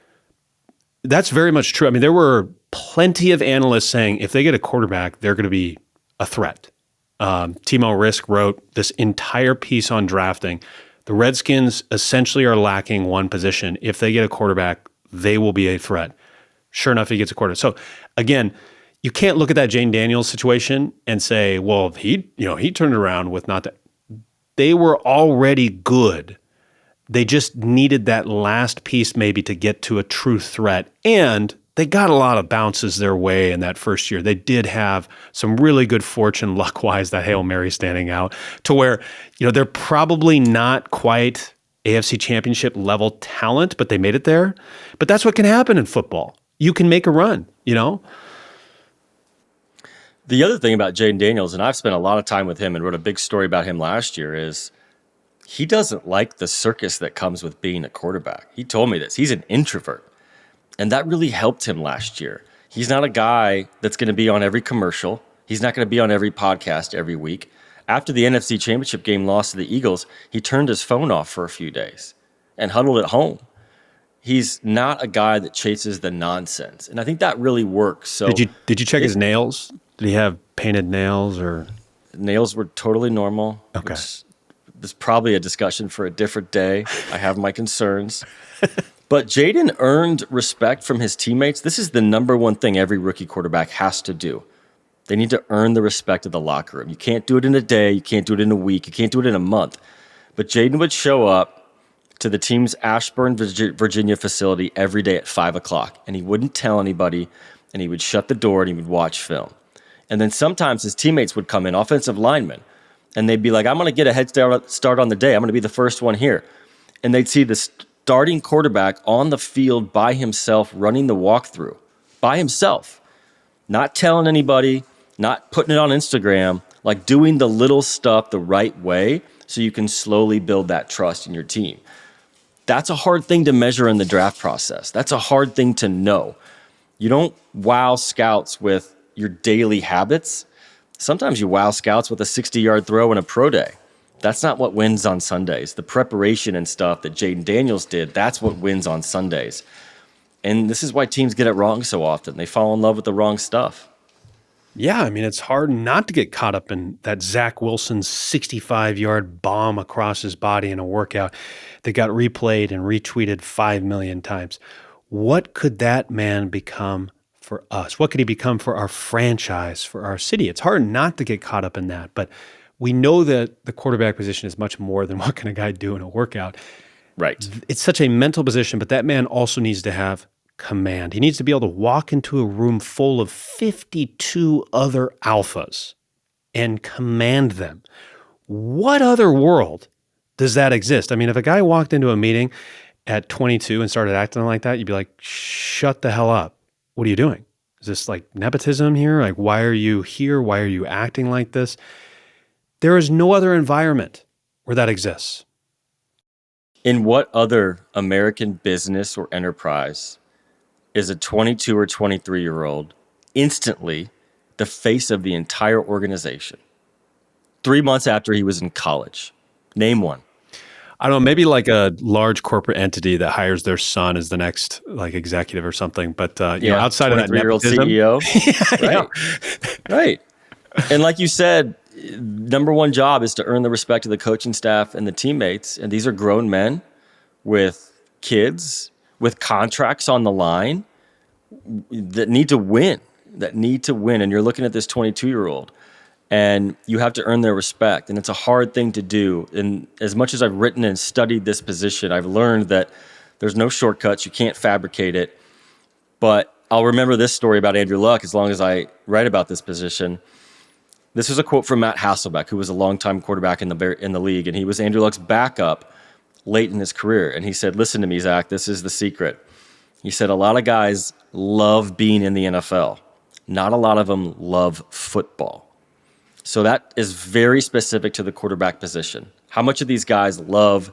that's very much true. I mean, there were plenty of analysts saying if they get a quarterback, they're going to be a threat. Timo Risk wrote this entire piece on drafting. The Redskins essentially are lacking one position. If they get a quarterback, they will be a threat. Sure enough, he gets a quarterback. So again, you can't look at that Jaden Daniels situation and say, well, he turned it around with not that. They were already good. They just needed that last piece maybe to get to a true threat. And they got a lot of bounces their way in that first year. They did have some really good fortune, luck-wise, that Hail Mary standing out to where, they're probably not quite AFC Championship level talent, but they made it there. But that's what can happen in football. You can make a run, The other thing about Jaden Daniels, and I've spent a lot of time with him and wrote a big story about him last year, is he doesn't like the circus that comes with being a quarterback. He told me this. He's an introvert. And that really helped him last year. He's not a guy that's going to be on every commercial. He's not going to be on every podcast every week. After the NFC Championship game loss to the Eagles, he turned his phone off for a few days and huddled at home. He's not a guy that chases the nonsense. And I think that really works. So Did you check his nails? Did he have painted nails or? Nails were totally normal. Okay. There's probably a discussion for a different day. I have my concerns. But Jaden earned respect from his teammates. This is the number one thing every rookie quarterback has to do. They need to earn the respect of the locker room. You can't do it in a day. You can't do it in a week. You can't do it in a month. But Jaden would show up to the team's Ashburn, Virginia facility every day at 5 o'clock. And he wouldn't tell anybody. And he would shut the door and he would watch film. And then sometimes his teammates would come in, offensive linemen, and they'd be like, I'm going to get a head start on the day. I'm going to be the first one here. And they'd see the starting quarterback on the field by himself running the walkthrough, by himself, not telling anybody, not putting it on Instagram, like doing the little stuff the right way so you can slowly build that trust in your team. That's a hard thing to measure in the draft process. That's a hard thing to know. You don't wow scouts with your daily habits. Sometimes you wow scouts with a 60-yard throw in a pro day. That's not what wins on Sundays. The preparation and stuff that Jaden Daniels did, that's what wins on Sundays. And this is why teams get it wrong so often. They fall in love with the wrong stuff. Yeah, I mean, it's hard not to get caught up in that Zach Wilson 65-yard bomb across his body in a workout that got replayed and retweeted 5 million times. What could that man become for us? What could he become for our franchise, for our city? It's hard not to get caught up in that, but we know that the quarterback position is much more than what can a guy do in a workout. Right. It's such a mental position, but that man also needs to have command. He needs to be able to walk into a room full of 52 other alphas and command them. What other world does that exist? I mean, if a guy walked into a meeting at 22 and started acting like that, you'd be like, shut the hell up. What are you doing? Is this like nepotism here? Like, why are you here? Why are you acting like this? There is no other environment where that exists. In what other American business or enterprise is a 22 or 23-year-old instantly the face of the entire organization 3 months after he was in college? Name one. I don't know, maybe like a large corporate entity that hires their son as the next like executive or something. But outside of that nepotism, CEO, right. And like you said, number one job is to earn the respect of the coaching staff and the teammates. And these are grown men with kids, with contracts on the line that need to win. And you're looking at this 22-year-old. And you have to earn their respect. And it's a hard thing to do. And as much as I've written and studied this position, I've learned that there's no shortcuts. You can't fabricate it. But I'll remember this story about Andrew Luck as long as I write about this position. This is a quote from Matt Hasselbeck, who was a longtime quarterback in the league, and he was Andrew Luck's backup late in his career. And he said, listen to me, Zach, this is the secret. He said, a lot of guys love being in the NFL. Not a lot of them love football. So that is very specific to the quarterback position. How much of these guys love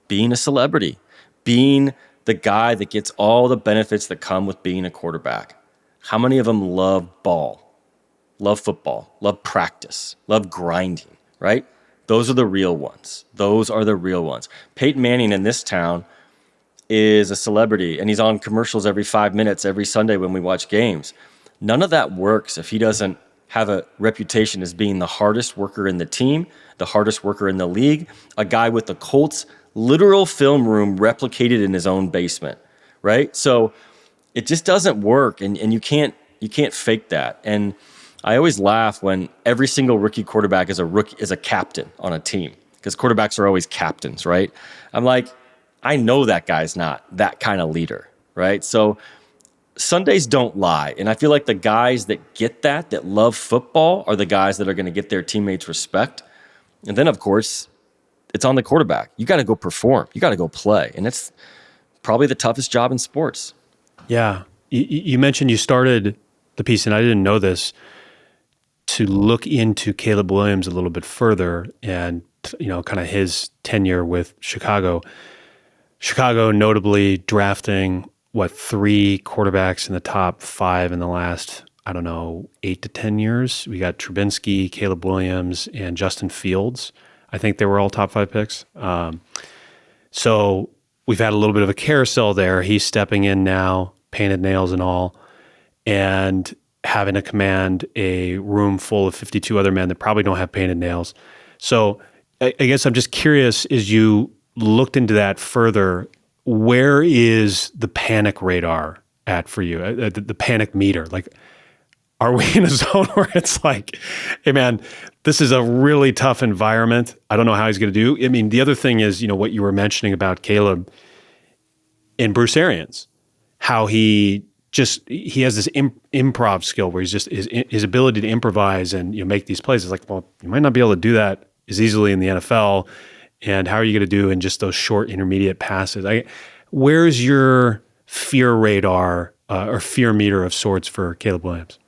being a celebrity, being the guy that gets all the benefits that come with being a quarterback? How many of them love ball, love football, love practice, love grinding, right? Those are the real ones. Those are the real ones. Peyton Manning in this town is a celebrity, and he's on commercials every 5 minutes every Sunday when we watch games. None of that works if he doesn't have a reputation as being the hardest worker in the team, the hardest worker in the league, a guy with the Colts literal film room replicated in his own basement, right? So it just doesn't work, and you can't fake that. And I always laugh when every single rookie quarterback is a captain on a team, because quarterbacks are always captains, right? I'm like, I know that guy's not that kind of leader, right? So Sundays don't lie. And I feel like the guys that get that love football, are the guys that are going to get their teammates respect. And then, of course, it's on the quarterback. You got to go perform. You got to go play. And it's probably the toughest job in sports. Yeah. You mentioned you started the piece, and I didn't know this, to look into Caleb Williams a little bit further and, kind of his tenure with Chicago. Chicago notably drafting, 3 quarterbacks in the top 5 in the last, 8 to 10 years. We got Trubinsky, Caleb Williams, and Justin Fields. I think they were all top 5 picks. So we've had a little bit of a carousel there. He's stepping in now, painted nails and all, and having to command a room full of 52 other men that probably don't have painted nails. So I guess I'm just curious, as you looked into that further, where is the panic radar at for you, the panic meter? Like, are we in a zone where it's like, hey man, this is a really tough environment. I don't know how he's going to do. I mean, the other thing is, what you were mentioning about Caleb and Bruce Arians, how he has this improv skill where he's just his ability to improvise and make these plays. It's like, well, you might not be able to do that as easily in the NFL. And how are you going to do in just those short intermediate passes? Where's your fear radar or fear meter of sorts for Caleb Williams?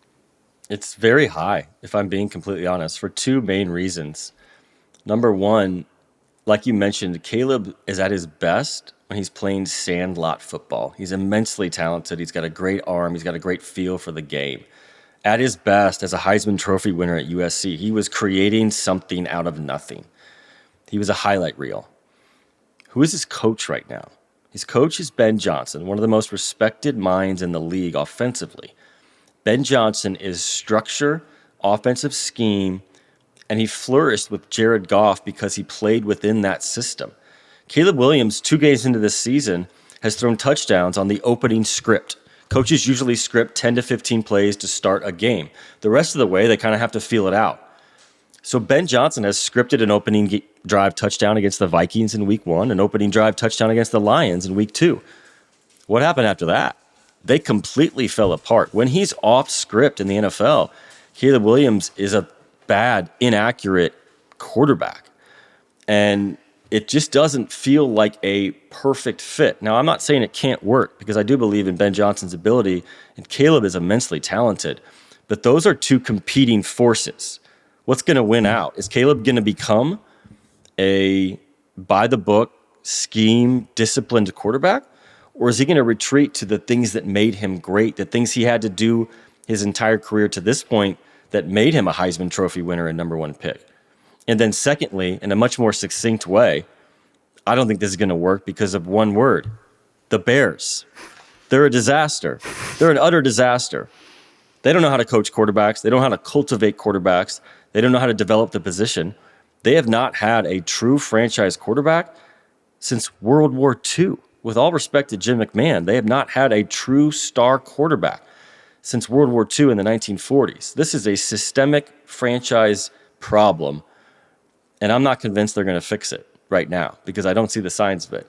It's very high, if I'm being completely honest, for 2 main reasons. Number one, like you mentioned, Caleb is at his best when he's playing sandlot football. He's immensely talented. He's got a great arm. He's got a great feel for the game. At his best, as a Heisman Trophy winner at USC, he was creating something out of nothing. He was a highlight reel. Who is his coach right now? His coach is Ben Johnson, one of the most respected minds in the league offensively. Ben Johnson is structure, offensive scheme, and he flourished with Jared Goff because he played within that system. Caleb Williams, 2 games into this season, has thrown touchdowns on the opening script. Coaches usually script 10 to 15 plays to start a game. The rest of the way, they kind of have to feel it out. So Ben Johnson has scripted an opening drive touchdown against the Vikings in week 1, an opening drive touchdown against the Lions in week 2. What happened after that? They completely fell apart. When he's off script in the NFL, Caleb Williams is a bad, inaccurate quarterback. And it just doesn't feel like a perfect fit. Now, I'm not saying it can't work, because I do believe in Ben Johnson's ability, and Caleb is immensely talented. But those are 2 competing forces. What's going to win out? Is Caleb going to become a by-the-book, scheme, disciplined quarterback? Or is he going to retreat to the things that made him great, the things he had to do his entire career to this point that made him a Heisman Trophy winner and number 1 pick? And then secondly, in a much more succinct way, I don't think this is going to work because of one word: the Bears. They're a disaster. They're an utter disaster. They don't know how to coach quarterbacks. They don't know how to cultivate quarterbacks. They don't know how to develop the position. They have not had a true franchise quarterback since World War II. With all respect to Jim McMahon, they have not had a true star quarterback since World War II in the 1940s. This is a systemic franchise problem, and I'm not convinced they're going to fix it right now because I don't see the signs of it.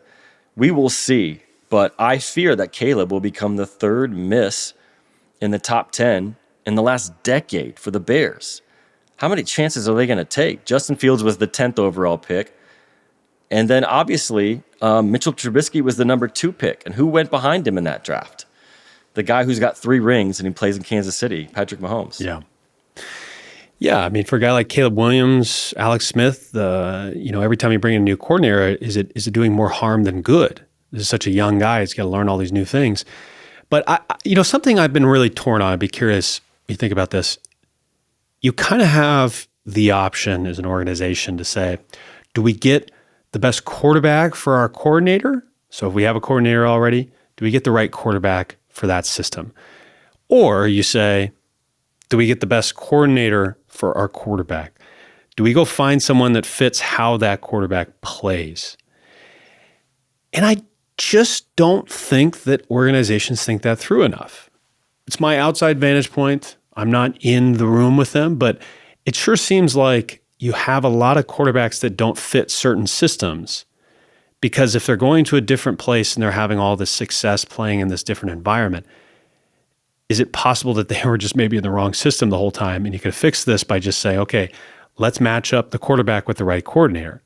We will see, but I fear that Caleb will become the 3rd miss in the top 10 in the last decade for the Bears. how many chances are they going to take? Justin Fields was the 10th overall pick. And then obviously, Mitchell Trubisky was the number 2 pick. And who went behind him in that draft? The guy who's got 3 rings and he plays in Kansas City, Patrick Mahomes. Yeah. Yeah, I mean, for a guy like Caleb Williams, Alex Smith, every time you bring in a new coordinator, is it doing more harm than good? This is such a young guy; he's got to learn all these new things. But something I've been really torn on. I'd be curious if you think about this. You kind of have the option as an organization to say, do we get the best quarterback for our coordinator? So if we have a coordinator already, do we get the right quarterback for that system? Or you say, do we get the best coordinator for our quarterback? Do we go find someone that fits how that quarterback plays? And I just don't think that organizations think that through enough. It's my outside vantage point. I'm not in the room with them, but it sure seems like you have a lot of quarterbacks that don't fit certain systems, because if they're going to a different place and they're having all this success playing in this different environment, is it possible that they were just maybe in the wrong system the whole time? And you could fix this by just saying, okay, let's match up the quarterback with the right coordinator.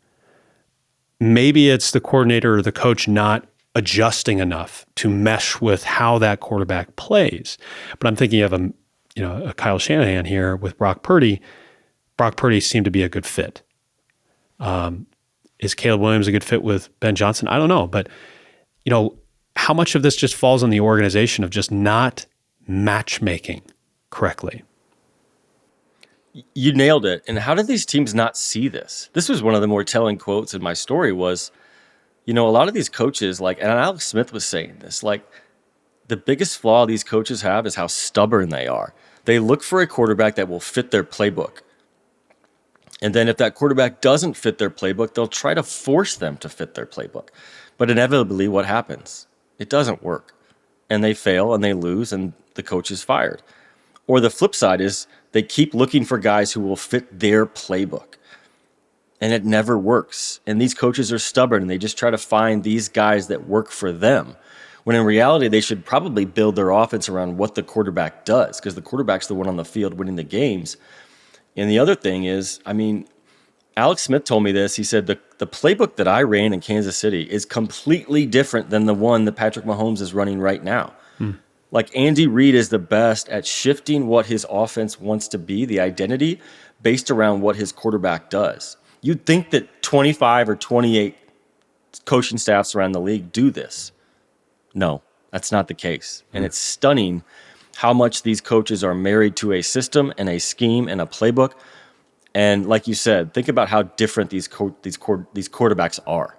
Maybe it's the coordinator or the coach not adjusting enough to mesh with how that quarterback plays. But I'm thinking of a Kyle Shanahan here with Brock Purdy. Brock Purdy seemed to be a good fit. Is Caleb Williams a good fit with Ben Johnson? I don't know. But, how much of this just falls on the organization of just not matchmaking correctly? You nailed it. And how did these teams not see this? This was one of the more telling quotes in my story was, a lot of these coaches, and Alex Smith was saying this, the biggest flaw these coaches have is how stubborn they are. They look for a quarterback that will fit their playbook. And then if that quarterback doesn't fit their playbook, they'll try to force them to fit their playbook. But inevitably, what happens? It doesn't work. And they fail and they lose and the coach is fired. Or the flip side is they keep looking for guys who will fit their playbook. And it never works. And these coaches are stubborn and they just try to find these guys that work for them. When in reality, they should probably build their offense around what the quarterback does, because the quarterback's the one on the field winning the games. And the other thing is, Alex Smith told me this. He said, the playbook that I ran in Kansas City is completely different than the one that Patrick Mahomes is running right now. Andy Reid is the best at shifting what his offense wants to be, the identity, based around what his quarterback does. You'd think that 25 or 28 coaching staffs around the league do this. No, that's not the case. And it's stunning how much these coaches are married to a system and a scheme and a playbook. And like you said, think about how different these quarterbacks are.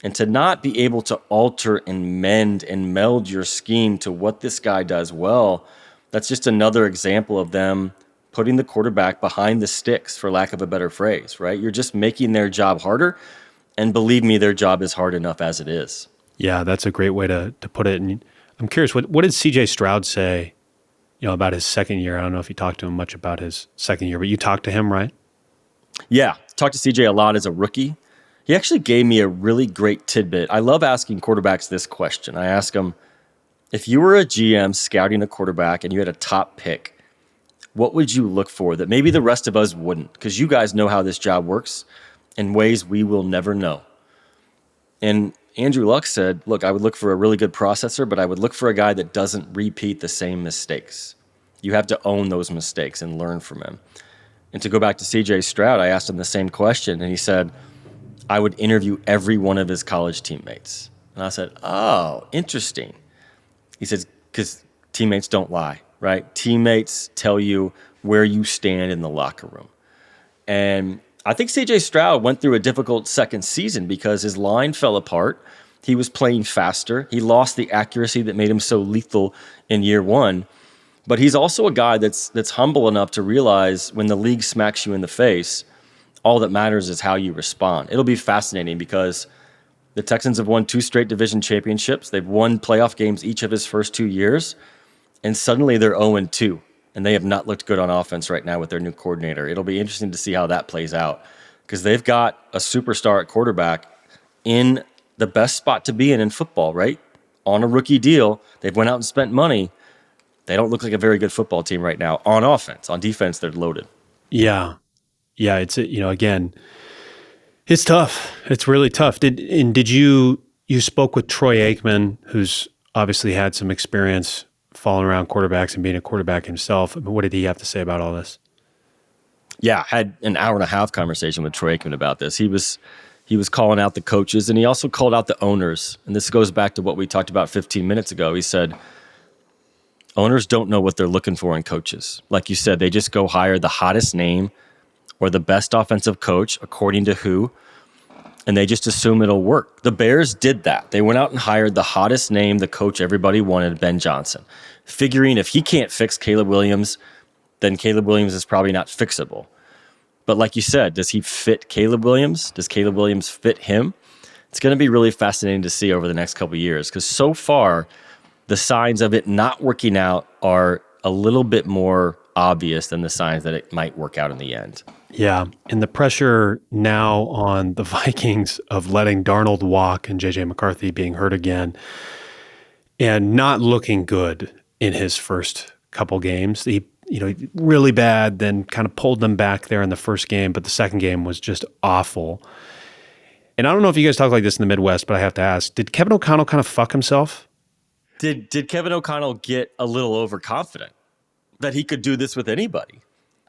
And to not be able to alter and mend and meld your scheme to what this guy does well, that's just another example of them putting the quarterback behind the sticks, for lack of a better phrase, right? You're just making their job harder. And believe me, their job is hard enough as it is. Yeah, that's a great way to put it. And I'm curious, what did CJ Stroud say, about his second year? I don't know if you talked to him much about his second year, but you talked to him, right? Yeah, talked to CJ a lot as a rookie. He actually gave me a really great tidbit. I love asking quarterbacks this question. I ask them, if you were a GM scouting a quarterback and you had a top pick, what would you look for that maybe the rest of us wouldn't? Because you guys know how this job works in ways we will never know. And Andrew Luck said, look, I would look for a really good processor, but I would look for a guy that doesn't repeat the same mistakes. You have to own those mistakes and learn from him. And to go back to CJ Stroud, I asked him the same question, and he said, I would interview every one of his college teammates. And I said, oh, interesting. He says, because teammates don't lie, right? Teammates tell you where you stand in the locker room. And I think CJ Stroud went through a difficult second season because his line fell apart. He was playing faster. He lost the accuracy that made him so lethal in year one. But he's also a guy that's humble enough to realize when the league smacks you in the face, all that matters is how you respond. It'll be fascinating because the Texans have won 2 straight division championships. They've won playoff games each of his first 2 years. And suddenly they're 0-2. And they have not looked good on offense right now with their new coordinator. It'll be interesting to see how that plays out because they've got a superstar at quarterback in the best spot to be in football, right? On a rookie deal. They've went out and spent money. They don't look like a very good football team right now on offense. On defense, they're loaded. Yeah. Yeah. It's, again, it's tough. It's really tough. Did you spoke with Troy Aikman, who's obviously had some experience falling around quarterbacks and being a quarterback himself. I mean, what did he have to say about all this? Yeah, had an hour and a half conversation with Troy Aikman about this. He was calling out the coaches, and he also called out the owners. And this goes back to what we talked about 15 minutes ago. He said, owners don't know what they're looking for in coaches. Like you said, they just go hire the hottest name or the best offensive coach, according to who, and they just assume it'll work. The Bears did that. They went out and hired the hottest name, the coach everybody wanted, Ben Johnson, figuring if he can't fix Caleb Williams, then Caleb Williams is probably not fixable. But like you said, does he fit Caleb Williams? Does Caleb Williams fit him? It's going to be really fascinating to see over the next couple of years, because so far the signs of it not working out are a little bit more obvious than the signs that it might work out in the end. Yeah, and the pressure now on the Vikings of letting Darnold walk and J.J. McCarthy being hurt again and not looking good in his first couple games. He really bad, then kind of pulled them back there in the first game, but the second game was just awful. And I don't know if you guys talk like this in the Midwest, but I have to ask, did Kevin O'Connell kind of fuck himself? Did Kevin O'Connell get a little overconfident that he could do this with anybody?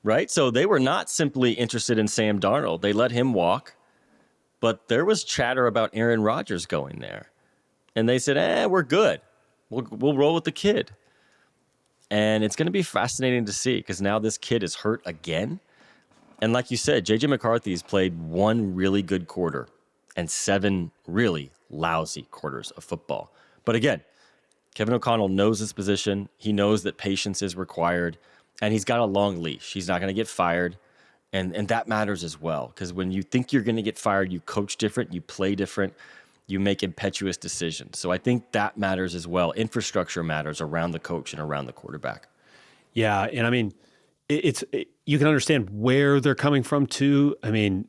Right? So they were not simply interested in Sam Darnold. They let him walk, but there was chatter about Aaron Rodgers going there. And they said, we're good. We'll roll with the kid. And it's going to be fascinating to see, because now this kid is hurt again. And like you said, J.J. McCarthy's played one really good quarter and 7 really lousy quarters of football. But again, Kevin O'Connell knows his position. He knows that patience is required. And he's got a long leash. He's not going to get fired. And that matters as well. Because when you think you're going to get fired, you coach different, you play different, you make impetuous decisions. So I think that matters as well. Infrastructure matters around the coach and around the quarterback. Yeah, and I mean, you can understand where they're coming from too. I mean,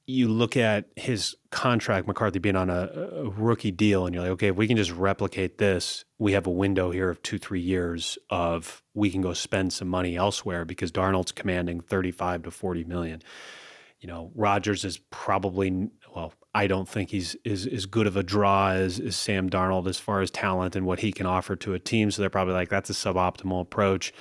you look at his contract, McCarthy being on a rookie deal, and you're like, okay, if we can just replicate this, we have a window here of 2-3 years of we can go spend some money elsewhere, because Darnold's commanding 35 to 40 million. Rodgers is probably, I don't think he's as good of a draw as Sam Darnold as far as talent and what he can offer to a team. So they're probably like, that's a suboptimal approach.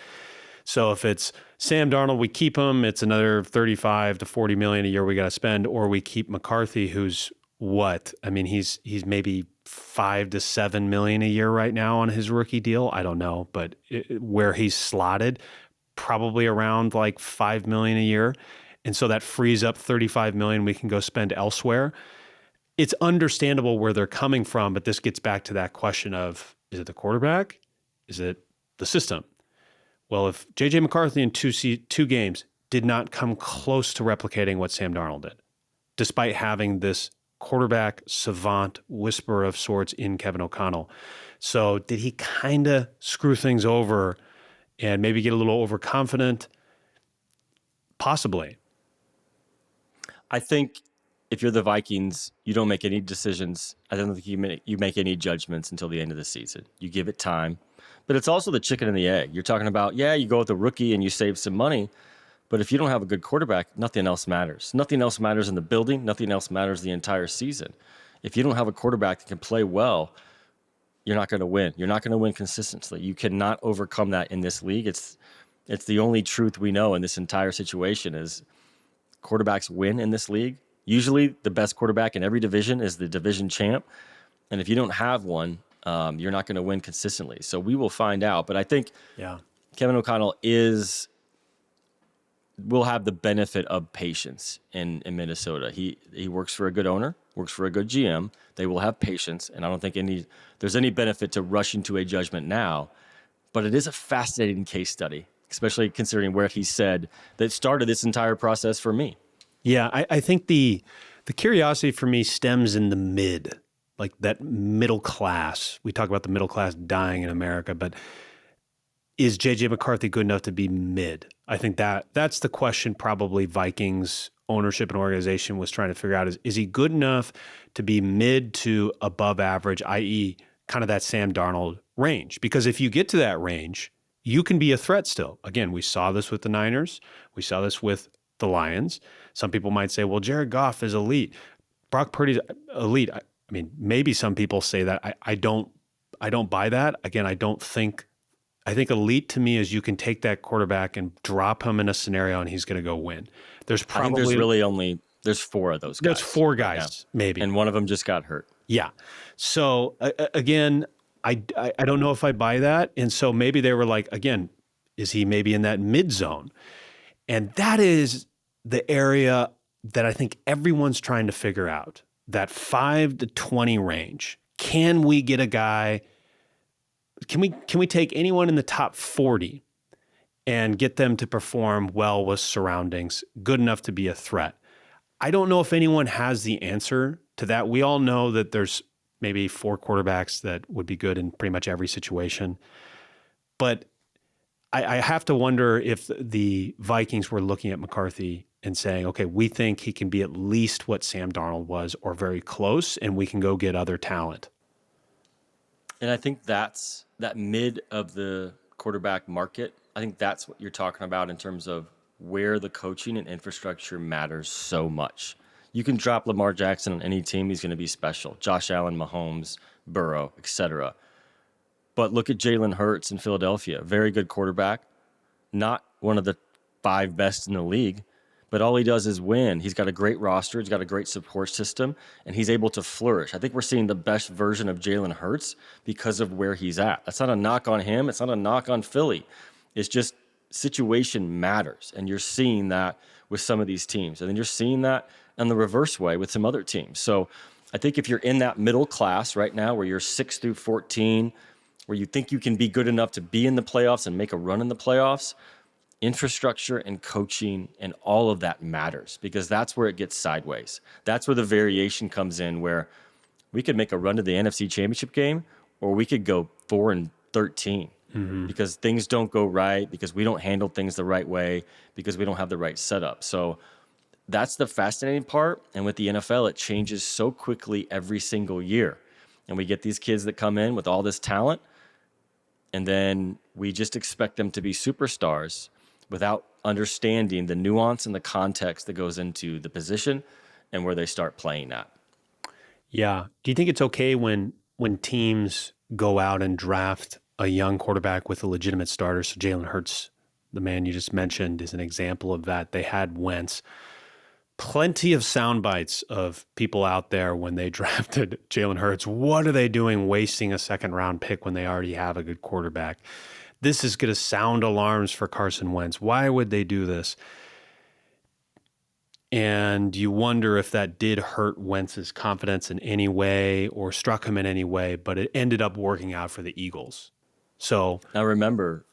So if it's Sam Darnold, we keep him, it's another 35 to 40 million a year we got to spend, or we keep McCarthy, who's what? I mean, he's maybe 5 to 7 million a year right now on his rookie deal. I don't know, but where he's slotted, probably around like 5 million a year. And so that frees up 35 million we can go spend elsewhere. It's understandable where they're coming from, but this gets back to that question of, is it the quarterback? Is it the system? Well, if J.J. McCarthy in two games did not come close to replicating what Sam Darnold did, despite having this quarterback savant whisperer of sorts in Kevin O'Connell. So did he kind of screw things over and maybe get a little overconfident? Possibly. I think if you're the Vikings, you don't make any decisions. I don't think you make any judgments until the end of the season. You give it time. But it's also the chicken and the egg. You're talking about, you go with a rookie and you save some money. But if you don't have a good quarterback, nothing else matters. Nothing else matters in the building. Nothing else matters the entire season. If you don't have a quarterback that can play well, you're not going to win. You're not going to win consistently. You cannot overcome that in this league. It's the only truth we know in this entire situation is quarterbacks win in this league. Usually the best quarterback in every division is the division champ. And if you don't have one, you're not going to win consistently. So we will find out. But I think Kevin O'Connell will have the benefit of patience in Minnesota. He works for a good owner, works for a good GM. They will have patience. And I don't think there's any benefit to rushing to a judgment now. But it is a fascinating case study, especially considering where he said that started this entire process for me. Yeah, I think the curiosity for me stems in the mid, like that middle class. We talk about the middle class dying in America, but is J.J. McCarthy good enough to be mid? I think that's the question probably Vikings ownership and organization was trying to figure out is he good enough to be mid to above average, i.e. kind of that Sam Darnold range? Because if you get to that range, you can be a threat still. Again, we saw this with the Niners. We saw this with the Lions. Some people might say, well, Jared Goff is elite. Brock Purdy's elite. I mean, maybe some people say that. I don't buy that. Again, I think elite to me is you can take that quarterback and drop him in a scenario and he's going to go win. I think there's really there's 4 of those guys. There's 4 guys, maybe. And one of them just got hurt. Yeah. So again, I don't know if I buy that. And so maybe they were like, again, is he maybe in that mid zone? And that is the area that I think everyone's trying to figure out, that 5 to 20 range. Can we get a guy? Can we take anyone in the top 40 and get them to perform well with surroundings, good enough to be a threat? I don't know if anyone has the answer to that. We all know that there's maybe 4 quarterbacks that would be good in pretty much every situation. But I have to wonder if the Vikings were looking at McCarthy and saying, okay, we think he can be at least what Sam Darnold was or very close, and we can go get other talent. And I think that's that mid of the quarterback market. I think that's what you're talking about in terms of where the coaching and infrastructure matters so much. You can drop Lamar Jackson on any team, he's going to be special. Josh Allen, Mahomes, Burrow, etc. But look at Jalen Hurts in Philadelphia. Very good quarterback. Not one of the 5 best in the league, but all he does is win. He's got a great roster. He's got a great support system, and he's able to flourish. I think we're seeing the best version of Jalen Hurts because of where he's at. That's not a knock on him. It's not a knock on Philly. It's just situation matters, and you're seeing that with some of these teams. And then you're seeing that in the reverse way with some other teams. So I think if you're in that middle class right now where you're 6 through 14, where you think you can be good enough to be in the playoffs and make a run in the playoffs, infrastructure and coaching and all of that matters, because that's where it gets sideways. That's where the variation comes in, where we could make a run to the NFC Championship game, or we could go 4-13 because things don't go right, because we don't handle things the right way, because we don't have the right setup. So that's the fascinating part. And with the NFL, it changes so quickly every single year. And we get these kids that come in with all this talent, and then we just expect them to be superstars without understanding the nuance and the context that goes into the position and where they start playing at. Yeah. Do you think it's okay when teams go out and draft a young quarterback with a legitimate starter? So Jalen Hurts, the man you just mentioned, is an example of that. They had Wentz. Plenty of sound bites of people out there when they drafted Jalen Hurts. What are they doing wasting a 2nd-round pick when they already have a good quarterback? This is going to sound alarms for Carson Wentz. Why would they do this? And you wonder if that did hurt Wentz's confidence in any way or struck him in any way, but it ended up working out for the Eagles. So now remember,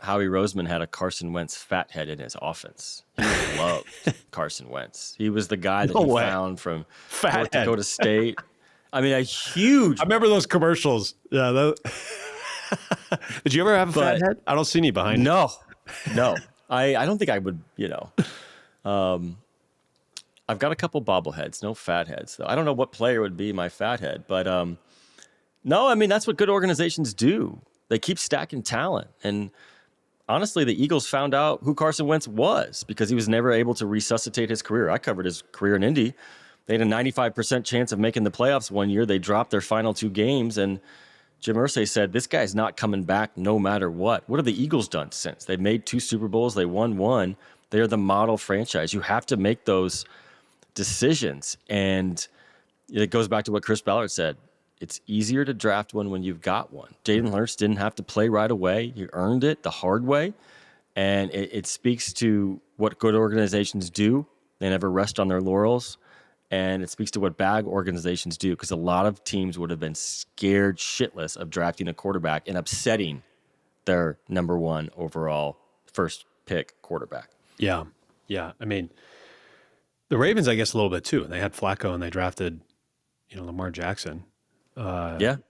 Howie Roseman had a Carson Wentz fathead in his offense. He loved Carson Wentz. He was the guy that found from North Dakota State. I mean, a huge... I remember those commercials. Yeah. Did you ever have a fathead? I don't see any behind you. No. I don't think I would, I've got a couple bobbleheads, no fatheads, though. I don't know what player would be my fathead, but no, I mean, that's what good organizations do. They keep stacking talent. And honestly, the Eagles found out who Carson Wentz was because he was never able to resuscitate his career. I covered his career in Indy. They had a 95% chance of making the playoffs one year. They dropped their final 2 games, and Jim Irsay said, this guy's not coming back no matter what. What have the Eagles done since? They've made 2 Super Bowls. They won 1. They're the model franchise. You have to make those decisions. And it goes back to what Chris Ballard said. It's easier to draft one when you've got one. Jalen Hurts didn't have to play right away. He earned it the hard way. And it speaks to what good organizations do. They never rest on their laurels. And it speaks to what bad organizations do, because a lot of teams would have been scared shitless of drafting a quarterback and upsetting their number 1 overall first pick quarterback. Yeah. I mean, the Ravens, I guess, a little bit too. They had Flacco and they drafted, Lamar Jackson. So the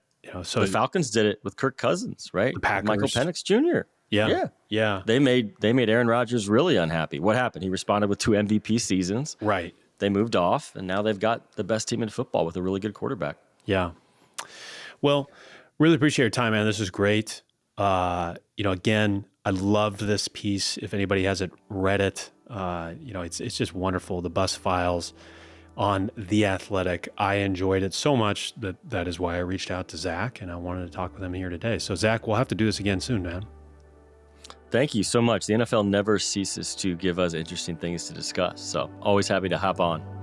the Falcons did it with Kirk Cousins, right? The Packers. Michael Penix Jr. Yeah. They made Aaron Rodgers really unhappy. What happened? He responded with 2 MVP seasons. Right. They moved off, and now they've got the best team in football with a really good quarterback. Yeah. Well, really appreciate your time, man. This is great. Again, I loved this piece. If anybody hasn't read it, it's just wonderful. The bus files on The Athletic. I enjoyed it so much that is why I reached out to Zach, and I wanted to talk with him here today. So, Zach, we'll have to do this again soon, man. Thank you so much. The NFL never ceases to give us interesting things to discuss. So always happy to hop on.